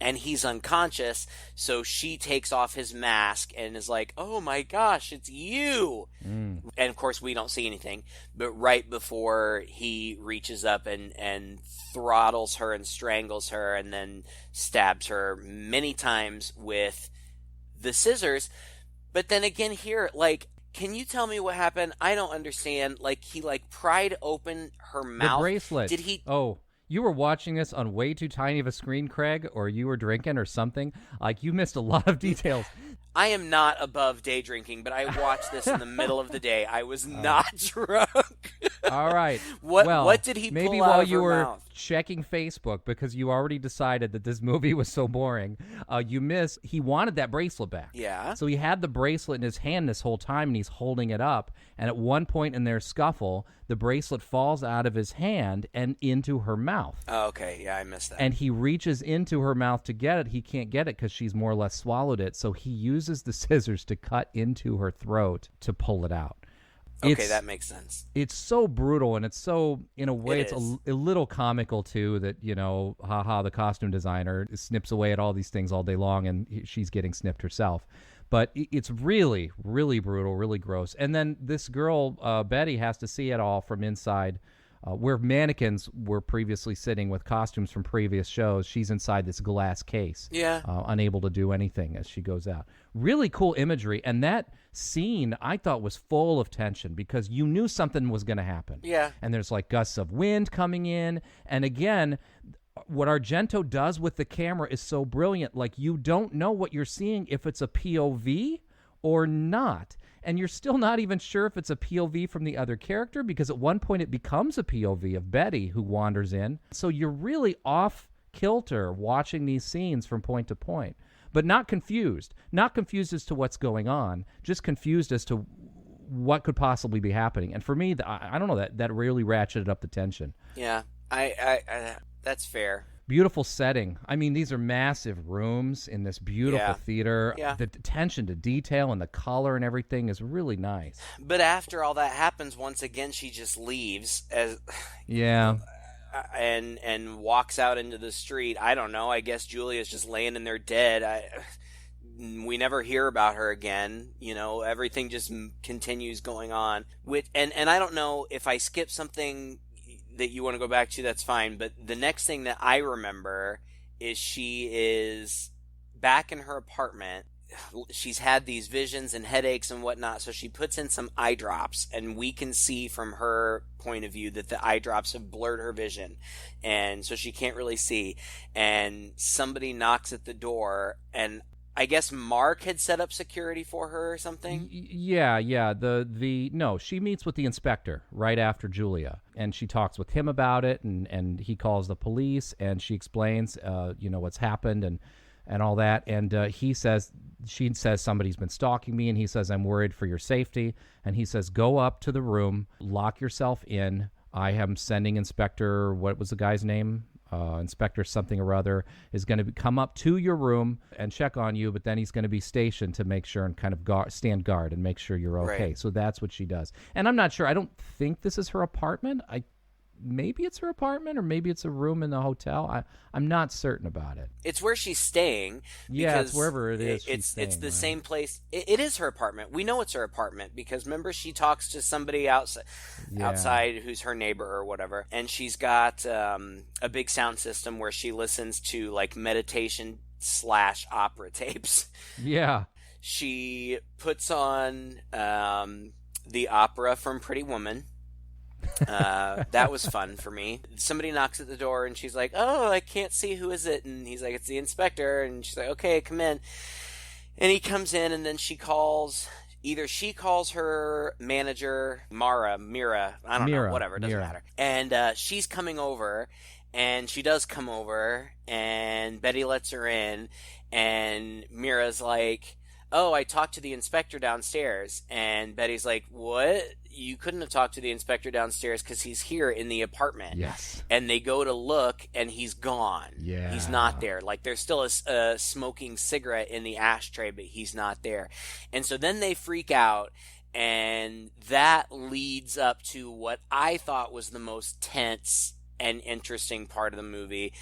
And he's unconscious, so she takes off his mask and is like, oh my gosh, it's you! And of course we don't see anything, but right before he reaches up and throttles her and strangles her and then stabs her many times with the scissors. But then again here, can you tell me what happened? I don't understand. He pried open her mouth. The bracelet. Did he... Oh. You were watching this on way too tiny of a screen, Craig, or you were drinking or something. You missed a lot of details. I am not above day drinking, but I watched this in the middle of the day. I was not drunk. All right. What did he pull maybe out while of you her were mouth? checking Facebook because you already decided that this movie was so boring, he wanted that bracelet back. Yeah. So he had the bracelet in his hand this whole time, and he's holding it up. And at one point in their scuffle, the bracelet falls out of his hand and into her mouth. Oh, okay. Yeah, I missed that. And he reaches into her mouth to get it. He can't get it because she's more or less swallowed it. So he uses the scissors to cut into her throat to pull it out. Okay, that makes sense. It's so brutal, and it's so, in a way, It's a little comical, too, that, the costume designer snips away at all these things all day long, and she's getting snipped herself. But it's really, really brutal, really gross. And then this girl, Betty, has to see it all from inside, where mannequins were previously sitting with costumes from previous shows. She's inside this glass case, unable to do anything as she goes out. Really cool imagery. And that scene, I thought, was full of tension because you knew something was going to happen. Yeah. And there's gusts of wind coming in. And again, what Argento does with the camera is so brilliant. You don't know what you're seeing, if it's a POV or not. And you're still not even sure if it's a POV from the other character, because at one point it becomes a POV of Betty who wanders in. So you're really off kilter watching these scenes from point to point, but not confused. Not confused as to what's going on, just confused as to what could possibly be happening. And for me, I don't know, that really ratcheted up the tension. Yeah, I that's fair. Beautiful setting. I mean, these are massive rooms in this beautiful theater. Yeah. The attention to detail and the color and everything is really nice. But after all that happens, once again, she just leaves and walks out into the street. I don't know. I guess Julia's just laying in there dead. We never hear about her again. Everything just continues going on. And I don't know if I skip something that you want to go back to, that's fine. But the next thing that I remember is she is back in her apartment. She's had these visions and headaches and whatnot, so she puts in some eye drops, and we can see from her point of view that the eye drops have blurred her vision, and so she can't really see. And somebody knocks at the door, and I guess Mark had set up security for her or something. Yeah. No, she meets with the inspector right after Julia, and she talks with him about it, and he calls the police, and she explains, what's happened and all that, and she says somebody's been stalking me, and he says, I'm worried for your safety, and he says, go up to the room, lock yourself in. I am sending Inspector, what was the guy's name? Inspector something or other is going to come up to your room and check on you, but then he's going to be stationed to make sure and kind of stand guard and make sure you're okay. Right. So that's what she does. And I'm not sure. I don't think this is her apartment. Maybe it's her apartment, or maybe it's a room in the hotel. I'm not certain about it. It's where she's staying. Yeah, it's wherever it is. It's the right? same place. It is her apartment. We know it's her apartment because remember she talks to somebody outside who's her neighbor or whatever, and she's got a big sound system where she listens to like meditation / opera tapes. Yeah. She puts on the opera from Pretty Woman. That was fun for me. Somebody knocks at the door and she's like, oh, I can't see, who is it? And he's like, it's the inspector. And she's like, okay, come in. And he comes in, and then she calls her manager, Mira, I don't know, whatever, it doesn't matter. And she's coming over, and she does come over, and Betty lets her in, and Mira's like, oh, I talked to the inspector downstairs. And Betty's like, what? You couldn't have talked to the inspector downstairs because he's here in the apartment. Yes. And they go to look, and he's gone. Yeah. He's not there. Like, there's still a smoking cigarette in the ashtray, but he's not there. And so then they freak out, and that leads up to what I thought was the most tense and interesting part of the movie.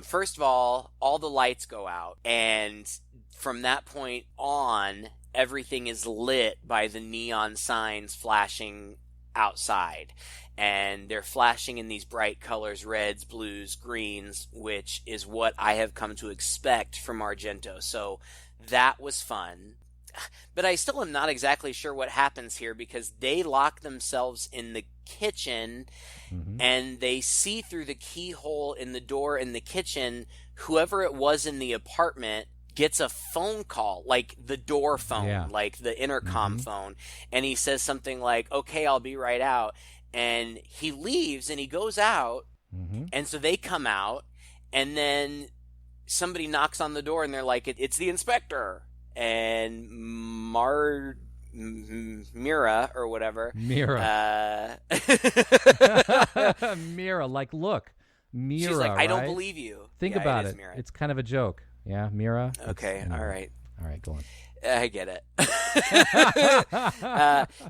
First of all the lights go out, and from that point on, everything is lit by the neon signs flashing outside. And they're flashing in these bright colors, reds, blues, greens, which is what I have come to expect from Argento. So that was fun. But I still am not exactly sure what happens here, because they lock themselves in the kitchen, and they see through the keyhole in the door in the kitchen, whoever it was in the apartment gets a phone call, like the door phone, like the intercom phone, and he says something like, okay, I'll be right out, and he leaves and he goes out, and so they come out, and then somebody knocks on the door, and they're like, it's the inspector, and Mira or whatever. Mira, like, look, Mira. She's like, I don't right? believe you. Think about it. It's kind of a joke. Yeah, Mira. Okay, all right. All right, go on. I get it.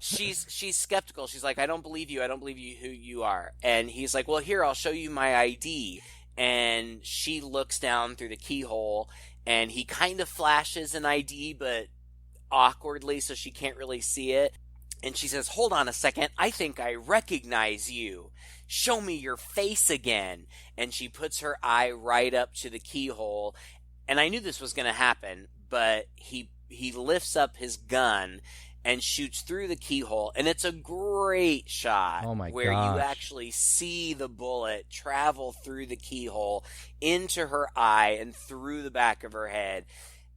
She's skeptical. She's like, I don't believe you. I don't believe you who you are. And he's like, well, here, I'll show you my ID. And she looks down through the keyhole, and he kind of flashes an ID, but awkwardly, so she can't really see it. And she says, hold on a second. I think I recognize you. Show me your face again. And she puts her eye right up to the keyhole. And I knew this was going to happen, but he lifts up his gun and shoots through the keyhole. And it's a great shot where you actually see the bullet travel through the keyhole into her eye and through the back of her head.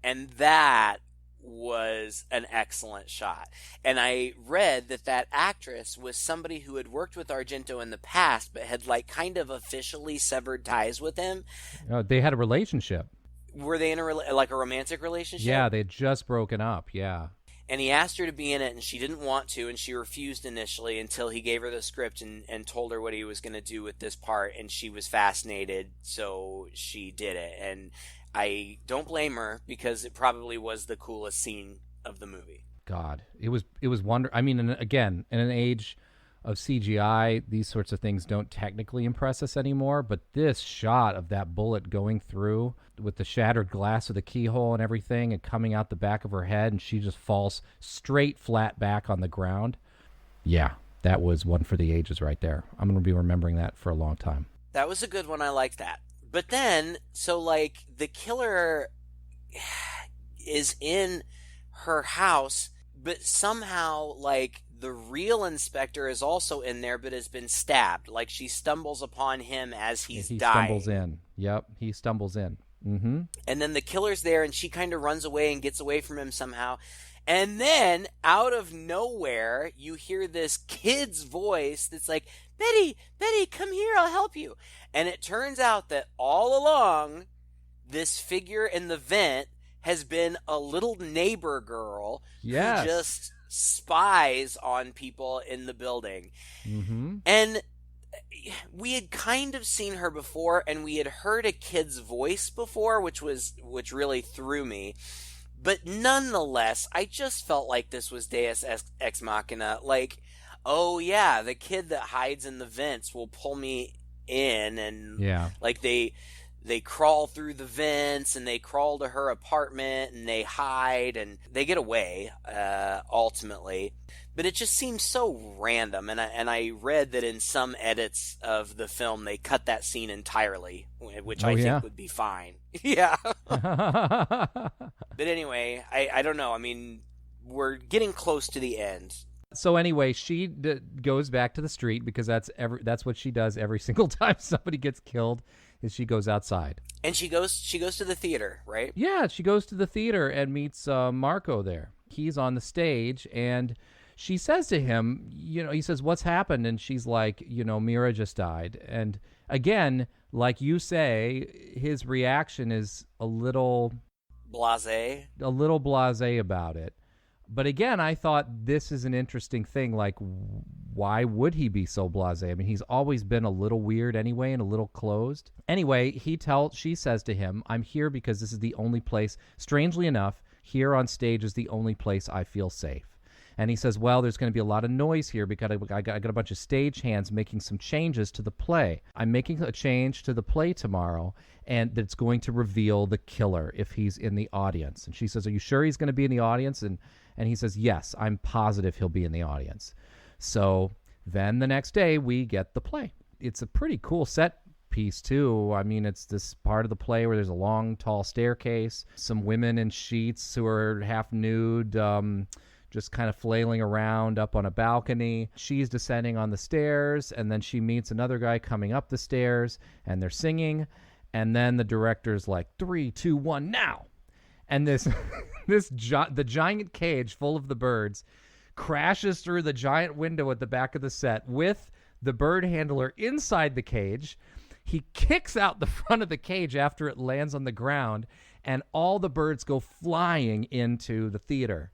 And that was an excellent shot. And I read that actress was somebody who had worked with Argento in the past, but had like kind of officially severed ties with him. They had a relationship. Were they in a romantic relationship? Yeah, they had just broken up. Yeah. And he asked her to be in it, and she didn't want to, and she refused initially until he gave her the script and told her what he was going to do with this part, and she was fascinated, so she did it. And I don't blame her, because it probably was the coolest scene of the movie. God, it was wonderful. I mean, again, in an age of CGI, these sorts of things don't technically impress us anymore, but this shot of that bullet going through with the shattered glass of the keyhole and everything and coming out the back of her head, and she just falls straight flat back on the ground. Yeah, that was one for the ages right there. I'm going to be remembering that for a long time. That was a good one. I like that. But then, so like the killer is in her house, but somehow like the real inspector is also in there, but has been stabbed. Like she stumbles upon him as he's dying. He stumbles in. Yep, he stumbles in. Mm-hmm. And then the killer's there, and she kind of runs away and gets away from him somehow. And then, out of nowhere, you hear this kid's voice that's like, Betty, Betty, come here, I'll help you. And it turns out that all along, this figure in the vent has been a little neighbor girl Yes. who just spies on people in the building. Mm-hmm. And we had kind of seen her before, and we had heard a kid's voice before, which really threw me. But nonetheless, I just felt like this was Deus Ex Machina. Like, oh yeah, the kid that hides in the vents will pull me in, and Yeah. like they crawl through the vents, and they crawl to her apartment, and they hide, and they get away ultimately. But it just seems so random, and I read that in some edits of the film they cut that scene entirely, which I think would be fine. Yeah. But anyway, I don't know. I mean, we're getting close to the end. So anyway, she goes back to the street because that's what she does every single time somebody gets killed. Is she goes outside. And she goes to the theater, right? Yeah, she goes to the theater and meets Marco there. He's on the stage, and she says to him, he says, what's happened? And she's like, Mira just died. And again, like you say, his reaction is a little blasé about it. But again, I thought this is an interesting thing. Like, why would he be so blasé? I mean, he's always been a little weird anyway and a little closed. Anyway, she says to him, I'm here because this is the only place, strangely enough, here on stage is the only place I feel safe. And he says, well, there's going to be a lot of noise here because I got a bunch of stagehands making some changes to the play. I'm making a change to the play tomorrow, and that's going to reveal the killer if he's in the audience. And she says, are you sure he's going to be in the audience? And he says, yes, I'm positive he'll be in the audience. So then the next day we get the play. It's a pretty cool set piece too. I mean, it's this part of the play where there's a long, tall staircase, some women in sheets who are half nude, just kind of flailing around up on a balcony. She's descending on the stairs, and then she meets another guy coming up the stairs, and they're singing, and then the director's like, 3, 2, 1, now! And the giant cage full of the birds crashes through the giant window at the back of the set with the bird handler inside the cage. He kicks out the front of the cage after it lands on the ground, and all the birds go flying into the theater.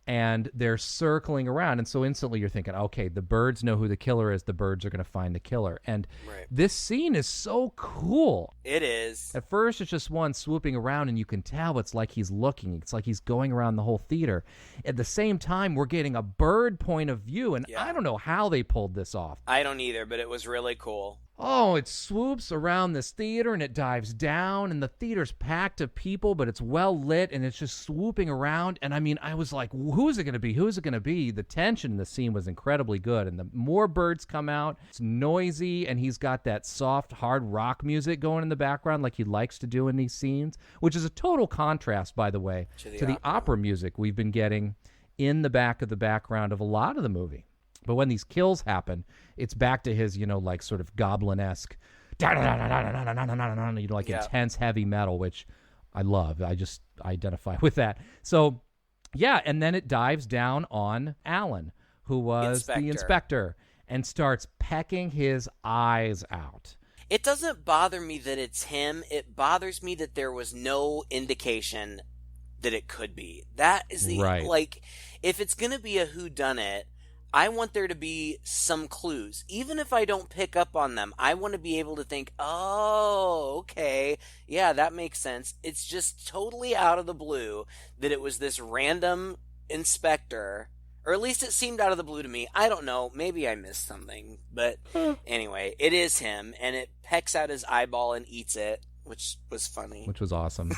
And they're circling around. And so instantly you're thinking, okay, the birds know who the killer is. The birds are going to find the killer. And This scene is so cool. It is. At first, it's just one swooping around, and you can tell it's like he's looking. It's like he's going around the whole theater. At the same time, we're getting a bird point of view. And I don't know how they pulled this off. I don't either, but it was really cool. Oh, it swoops around this theater, and it dives down, and the theater's packed of people, but it's well lit, and it's just swooping around. And I mean, I was like, who is it going to be? Who is it going to be? The tension in the scene was incredibly good, and the more birds come out, it's noisy, and he's got that soft, hard rock music going in the background like he likes to do in these scenes, which is a total contrast, by the way, to the opera music we've been getting in the back of the background of a lot of the movie. But when these kills happen, it's back to his, like sort of goblin-esque, intense heavy metal, which I love. I just identify with that. So, yeah, and then it dives down on Alan, who was the inspector, and starts pecking his eyes out. It doesn't bother me that it's him. It bothers me that there was no indication that it could be. That is the, like, if it's going to be a whodunit, I want there to be some clues. Even if I don't pick up on them, I want to be able to think, oh, okay, yeah, that makes sense. It's just totally out of the blue that it was this random inspector, or at least it seemed out of the blue to me. I don't know, maybe I missed something, but anyway, it is him, and it pecks out his eyeball and eats it, which was funny. Which was awesome.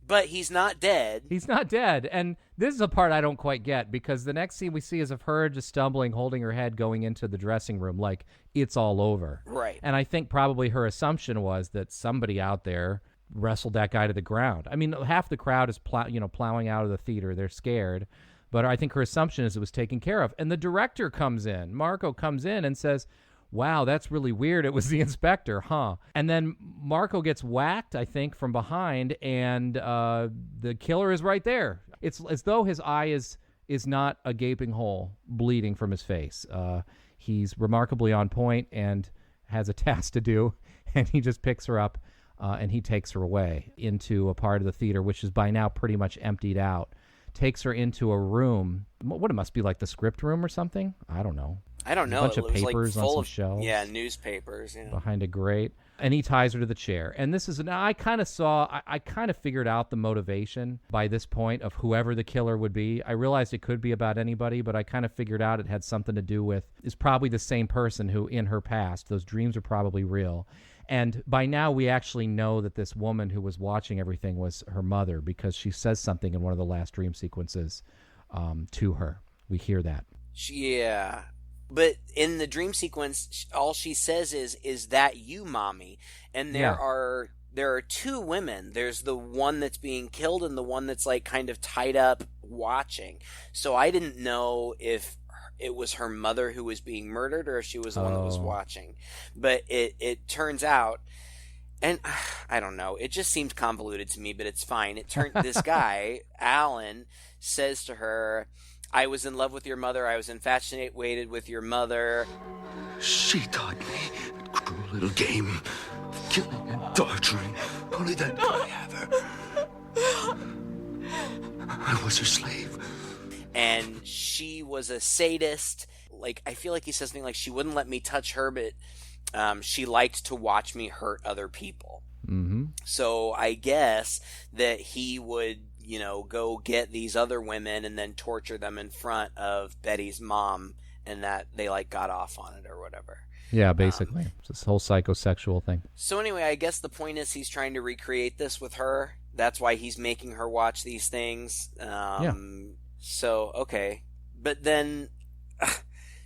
But he's not dead. He's not dead. And this is a part I don't quite get, because the next scene we see is of her just stumbling, holding her head, going into the dressing room like it's all over. Right. And I think probably her assumption was that somebody out there wrestled that guy to the ground. I mean, half the crowd is plowing out of the theater. They're scared. But I think her assumption is it was taken care of. And the director comes in. Marco comes in and says, wow, that's really weird. It was the inspector, huh? And then Marco gets whacked, I think, from behind, and the killer is right there. It's as though his eye is not a gaping hole bleeding from his face. He's remarkably on point and has a task to do, and he just picks her up and he takes her away into a part of the theater, which is by now pretty much emptied out. Takes her into a room. What, it must be like the script room or something? I don't know. A bunch of papers on some shelves. Yeah, newspapers. Yeah. Behind a grate. And he ties her to the chair. And this is, I kind of figured out the motivation by this point of whoever the killer would be. I realized it could be about anybody, but I kind of figured out it had something to do with, is probably the same person who in her past, those dreams are probably real. And by now we actually know that this woman who was watching everything was her mother, because she says something in one of the last dream sequences to her. We hear that. Yeah. But in the dream sequence, all she says is that you, mommy? And there are two women. There's the one that's being killed and the one that's like kind of tied up watching. So I didn't know if it was her mother who was being murdered or if she was the one that was watching. But it turns out, and I don't know, it just seemed convoluted to me, but it's fine. This guy, Alan, says to her, I was in love with your mother. I was infatuated with your mother. She taught me that cruel little game of killing and torturing. Only that I have her. I was her slave. And she was a sadist. Like, I feel like he says something like, she wouldn't let me touch her, but she liked to watch me hurt other people. Mm-hmm. So I guess that he would, go get these other women and then torture them in front of Betty's mom, and that they got off on it or whatever. Yeah, basically. It's this whole psychosexual thing. So anyway, I guess the point is he's trying to recreate this with her. That's why he's making her watch these things. So, okay. But then,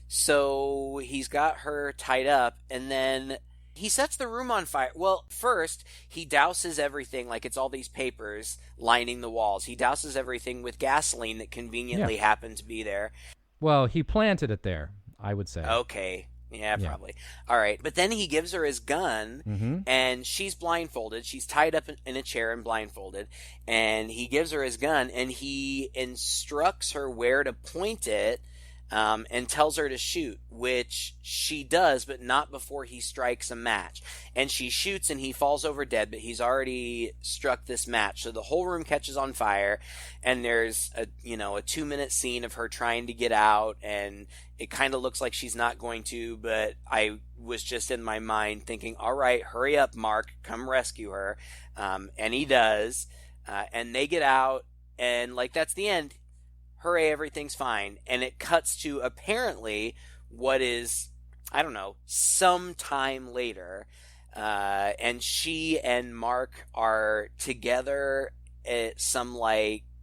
so he's got her tied up, and then he sets the room on fire. Well, first, he douses everything, like it's all these papers lining the walls. He douses everything with gasoline that conveniently happened to be there. Well, he planted it there, I would say. Okay. Yeah, probably. All right. But then he gives her his gun, and she's blindfolded. She's tied up in a chair and blindfolded. And he gives her his gun, and he instructs her where to point it, and tells her to shoot, which she does, but not before he strikes a match. And she shoots, and he falls over dead, but he's already struck this match. So the whole room catches on fire, and there's a 2-minute scene of her trying to get out, and it kind of looks like she's not going to, but I was just in my mind thinking, all right, hurry up, Mark, come rescue her. And he does, and they get out, and that's the end. Hooray, everything's fine. And it cuts to apparently what is, I don't know, some time later. And she and Mark are together at some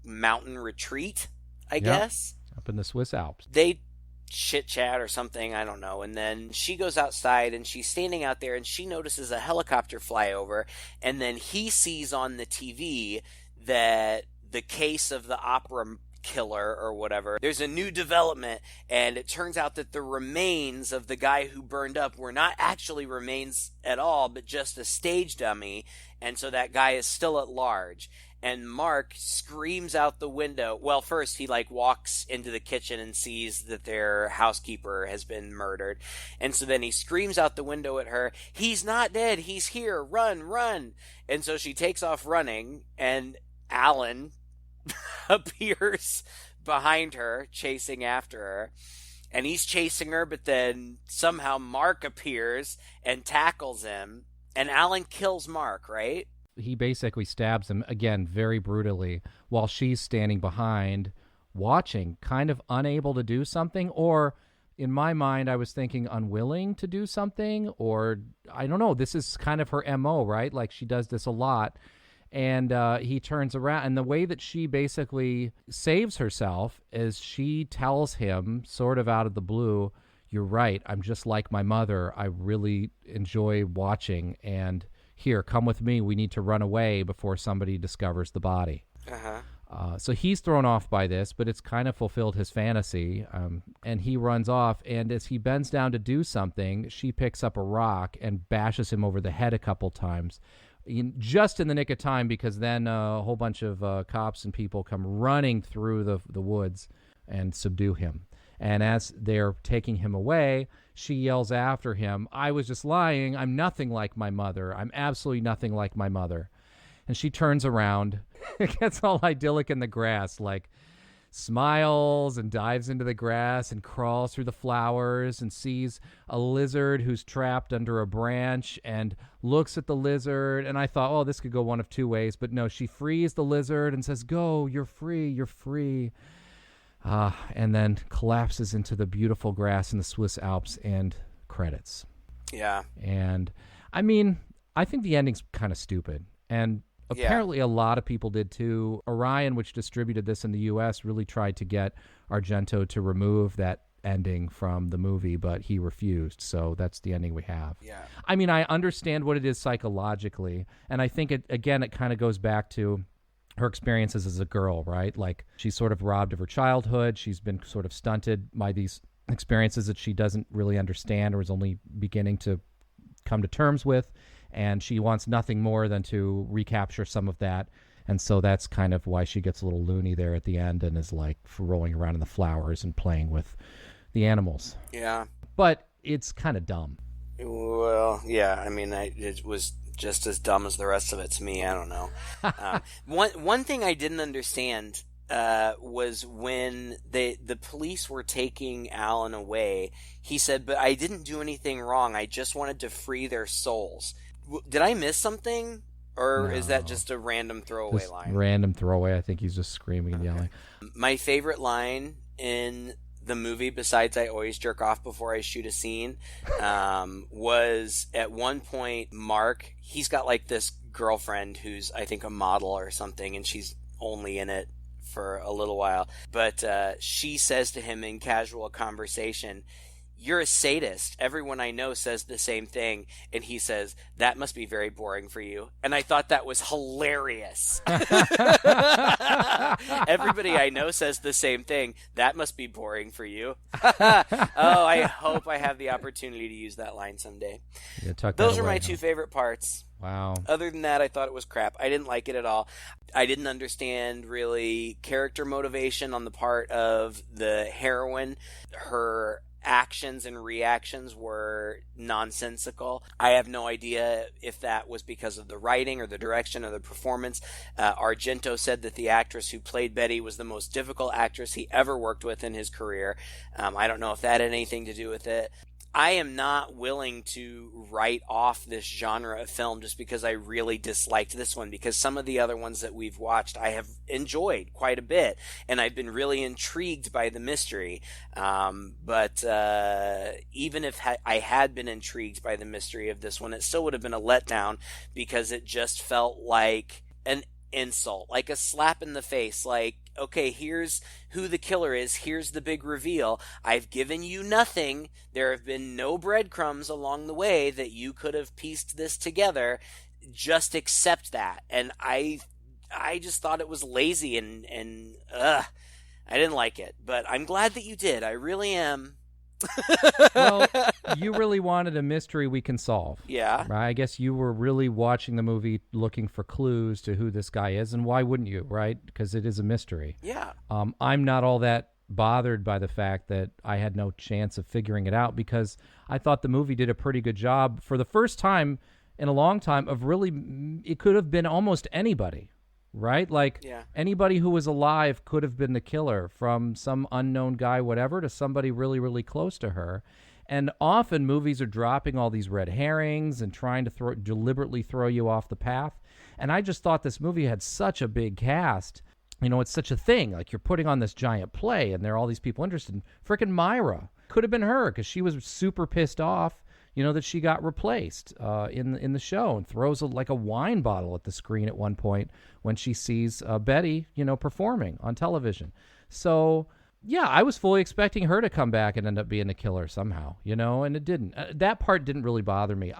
mountain retreat, I guess. Up in the Swiss Alps. They chit chat or something, I don't know. And then she goes outside and she's standing out there and she notices a helicopter fly over. And then he sees on the TV that the case of the opera killer or whatever, there's a new development, and it turns out that the remains of the guy who burned up were not actually remains at all, but just a stage dummy, and so that guy is still at large. And Mark screams out the window. Well, first he walks into the kitchen and sees that their housekeeper has been murdered, and so then he screams out the window at her, he's not dead, he's here, run, run. And so she takes off running, and Alan appears behind her, chasing after her. And he's chasing her, but then somehow Mark appears and tackles him. And Alan kills Mark, right? He basically stabs him, again, very brutally, while she's standing behind, watching, kind of unable to do something. Or, in my mind, I was thinking unwilling to do something. Or, I don't know, this is kind of her MO, right? She does this a lot. And he turns around, and the way that she basically saves herself is she tells him, sort of out of the blue, you're right, I'm just like my mother. I really enjoy watching, and here, come with me. We need to run away before somebody discovers the body. So he's thrown off by this, but it's kind of fulfilled his fantasy, and he runs off. And as he bends down to do something, she picks up a rock and bashes him over the head a couple times, just in the nick of time, because then a whole bunch of cops and people come running through the woods and subdue him. And as they're taking him away, she yells after him, "I was just lying. I'm nothing like my mother. I'm absolutely nothing like my mother." And she turns around, it gets all idyllic in the grass, like smiles and dives into the grass and crawls through the flowers and sees a lizard who's trapped under a branch and looks at the lizard. And I thought, oh, this could go one of two ways. But no, she frees the lizard and says, "Go, you're free, you're free." And then collapses into the beautiful grass in the Swiss Alps and credits. Yeah. And I mean, I think the ending's kind of stupid. And apparently a lot of people did too. Orion, which distributed this in the U.S., really tried to get Argento to remove that ending from the movie, but he refused. So that's the ending we have. Yeah. I mean, I understand what it is psychologically. And I think, it kind of goes back to her experiences as a girl, right? Like, she's sort of robbed of her childhood. She's been sort of stunted by these experiences that she doesn't really understand or is only beginning to come to terms with. And she wants nothing more than to recapture some of that. And so that's kind of why she gets a little loony there at the end and is like rolling around in the flowers and playing with the animals. Yeah. But it's kind of dumb. Well, yeah. I mean, it was just as dumb as the rest of it to me. I don't know. One thing I didn't understand was when the police were taking Alan away, he said, "But I didn't do anything wrong. I just wanted to free their souls." Did I miss something? Or is that just a random throwaway Just line? Random throwaway. I think he's just screaming and yelling. My favorite line in the movie, besides "I always jerk off before I shoot a scene," was at one point, Mark, he's got like this girlfriend who's, I think, a model or something, and she's only in it for a little while. But she says to him in casual conversation, "You're a sadist. Everyone I know says the same thing." And he says, "That must be very boring for you." And I thought that was hilarious. Everybody I know says the same thing. That must be boring for you. Oh, I hope I have the opportunity to use that line someday. Yeah, tuck that Those are away, my two favorite parts. Wow. Other than that, I thought it was crap. I didn't like it at all. I didn't understand really character motivation on the part of the heroine. Her actions and reactions were nonsensical. I have no idea if that was because of the writing or the direction or the performance. Argento said that the actress who played Betty was the most difficult actress he ever worked with in his career. I don't know if that had anything to do with it. I am not willing to write off this genre of film just because I really disliked this one, because some of the other ones that we've watched I have enjoyed quite a bit, and I've been really intrigued by the mystery. But even if I had been intrigued by the mystery of this one, it still would have been a letdown, because it just felt like an insult, like a slap in the face, like, okay, here's who the killer is, here's the big reveal, I've given you nothing, there have been no breadcrumbs along the way that you could have pieced this together, just accept that. And I just thought it was lazy and I didn't like it, but I'm glad that you did, I really am. Well, you really wanted a mystery we can solve. Yeah. Right? I guess you were really watching the movie looking for clues to who this guy is, and why wouldn't you, right? Because it is a mystery. Yeah. I'm not all that bothered by the fact that I had no chance of figuring it out, because I thought the movie did a pretty good job for the first time in a long time of really, it could have been almost anybody. Right? Like, anybody who was alive could have been the killer, from some unknown guy, whatever, to somebody really, really close to her. And often movies are dropping all these red herrings and trying to deliberately throw you off the path. And I just thought this movie had such a big cast. You know, it's such a thing. Like, you're putting on this giant play, and there are all these people interested in frickin' Myra. Could have been her, because she was super pissed off, you know, that she got replaced in the show, and throws like a wine bottle at the screen at one point when she sees Betty, you know, performing on television. So, yeah, I was fully expecting her to come back and end up being the killer somehow, you know, and it didn't. That part didn't really bother me.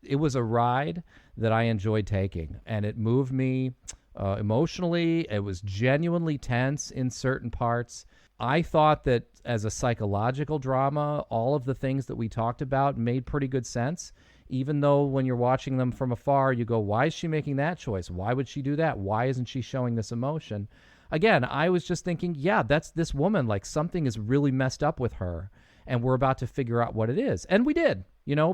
It was a ride that I enjoyed taking, and it moved me emotionally. It was genuinely tense in certain parts. I thought that as a psychological drama, all of the things that we talked about made pretty good sense, even though when you're watching them from afar, you go, why is she making that choice? Why would she do that? Why isn't she showing this emotion? Again, I was just thinking, yeah, that's this woman, like something is really messed up with her, and we're about to figure out what it is. And we did,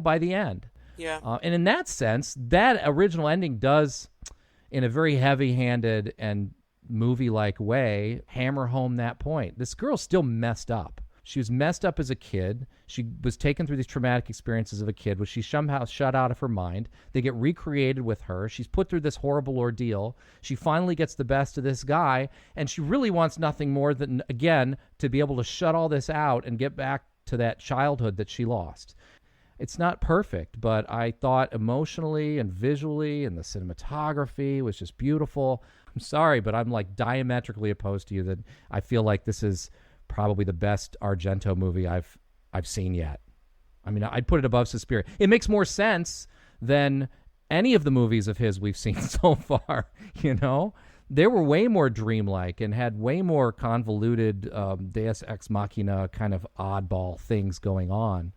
by the end. Yeah. And in that sense, that original ending does, in a very heavy-handed and movie-like way, hammer home that point. This girl's still messed up. She was messed up as a kid. She was taken through these traumatic experiences of a kid, which she somehow shut out of her mind. They get recreated with her. She's put through this horrible ordeal. She finally gets the best of this guy, and she really wants nothing more than, again, to be able to shut all this out and get back to that childhood that she lost. It's not perfect, but I thought emotionally and visually and the cinematography was just beautiful. I'm sorry, but I'm like diametrically opposed to you that I feel like this is probably the best Argento movie I've seen yet. I mean, I'd put it above Suspiria. It makes more sense than any of the movies of his we've seen so far, They were way more dreamlike and had way more convoluted Deus Ex Machina kind of oddball things going on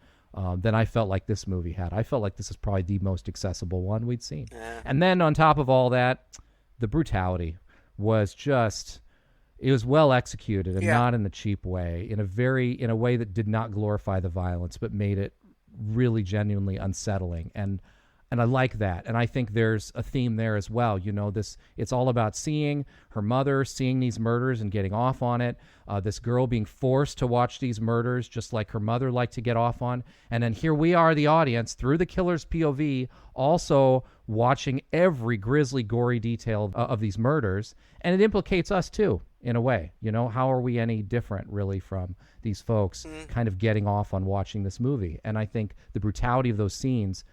than I felt like this movie had. I felt like this is probably the most accessible one we'd seen. And then on top of all that, the brutality was just... It was well executed and not in the cheap way, in a way that did not glorify the violence, but made it really genuinely unsettling. And I like that. And I think there's a theme there as well. It's all about seeing her mother, seeing these murders and getting off on it. This girl being forced to watch these murders just like her mother liked to get off on. And then here we are, the audience, through the killer's POV, also watching every grisly, gory detail of these murders. And it implicates us too, in a way. How are we any different really from these folks kind of getting off on watching this movie? And I think the brutality of those scenes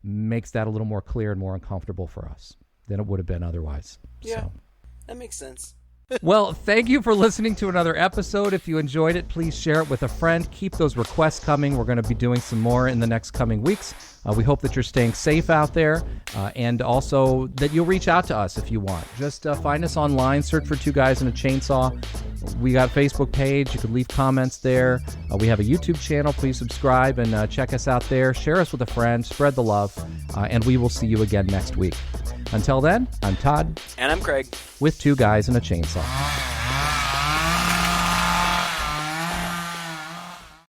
makes that a little more clear and more uncomfortable for us than it would have been otherwise. Yeah, So. That makes sense. Well, thank you for listening to another episode. If you enjoyed it, please share it with a friend. Keep those requests coming. We're going to be doing some more in the next coming weeks. We hope that you're staying safe out there, and also that you'll reach out to us if you want. Just find us online, search for Two Guys and a Chainsaw. We got a Facebook page. You can leave comments there. We have a YouTube channel. Please subscribe and check us out there. Share us with a friend. Spread the love, and we will see you again next week. Until then, I'm Todd. And I'm Craig. With Two Guys and a Chainsaw.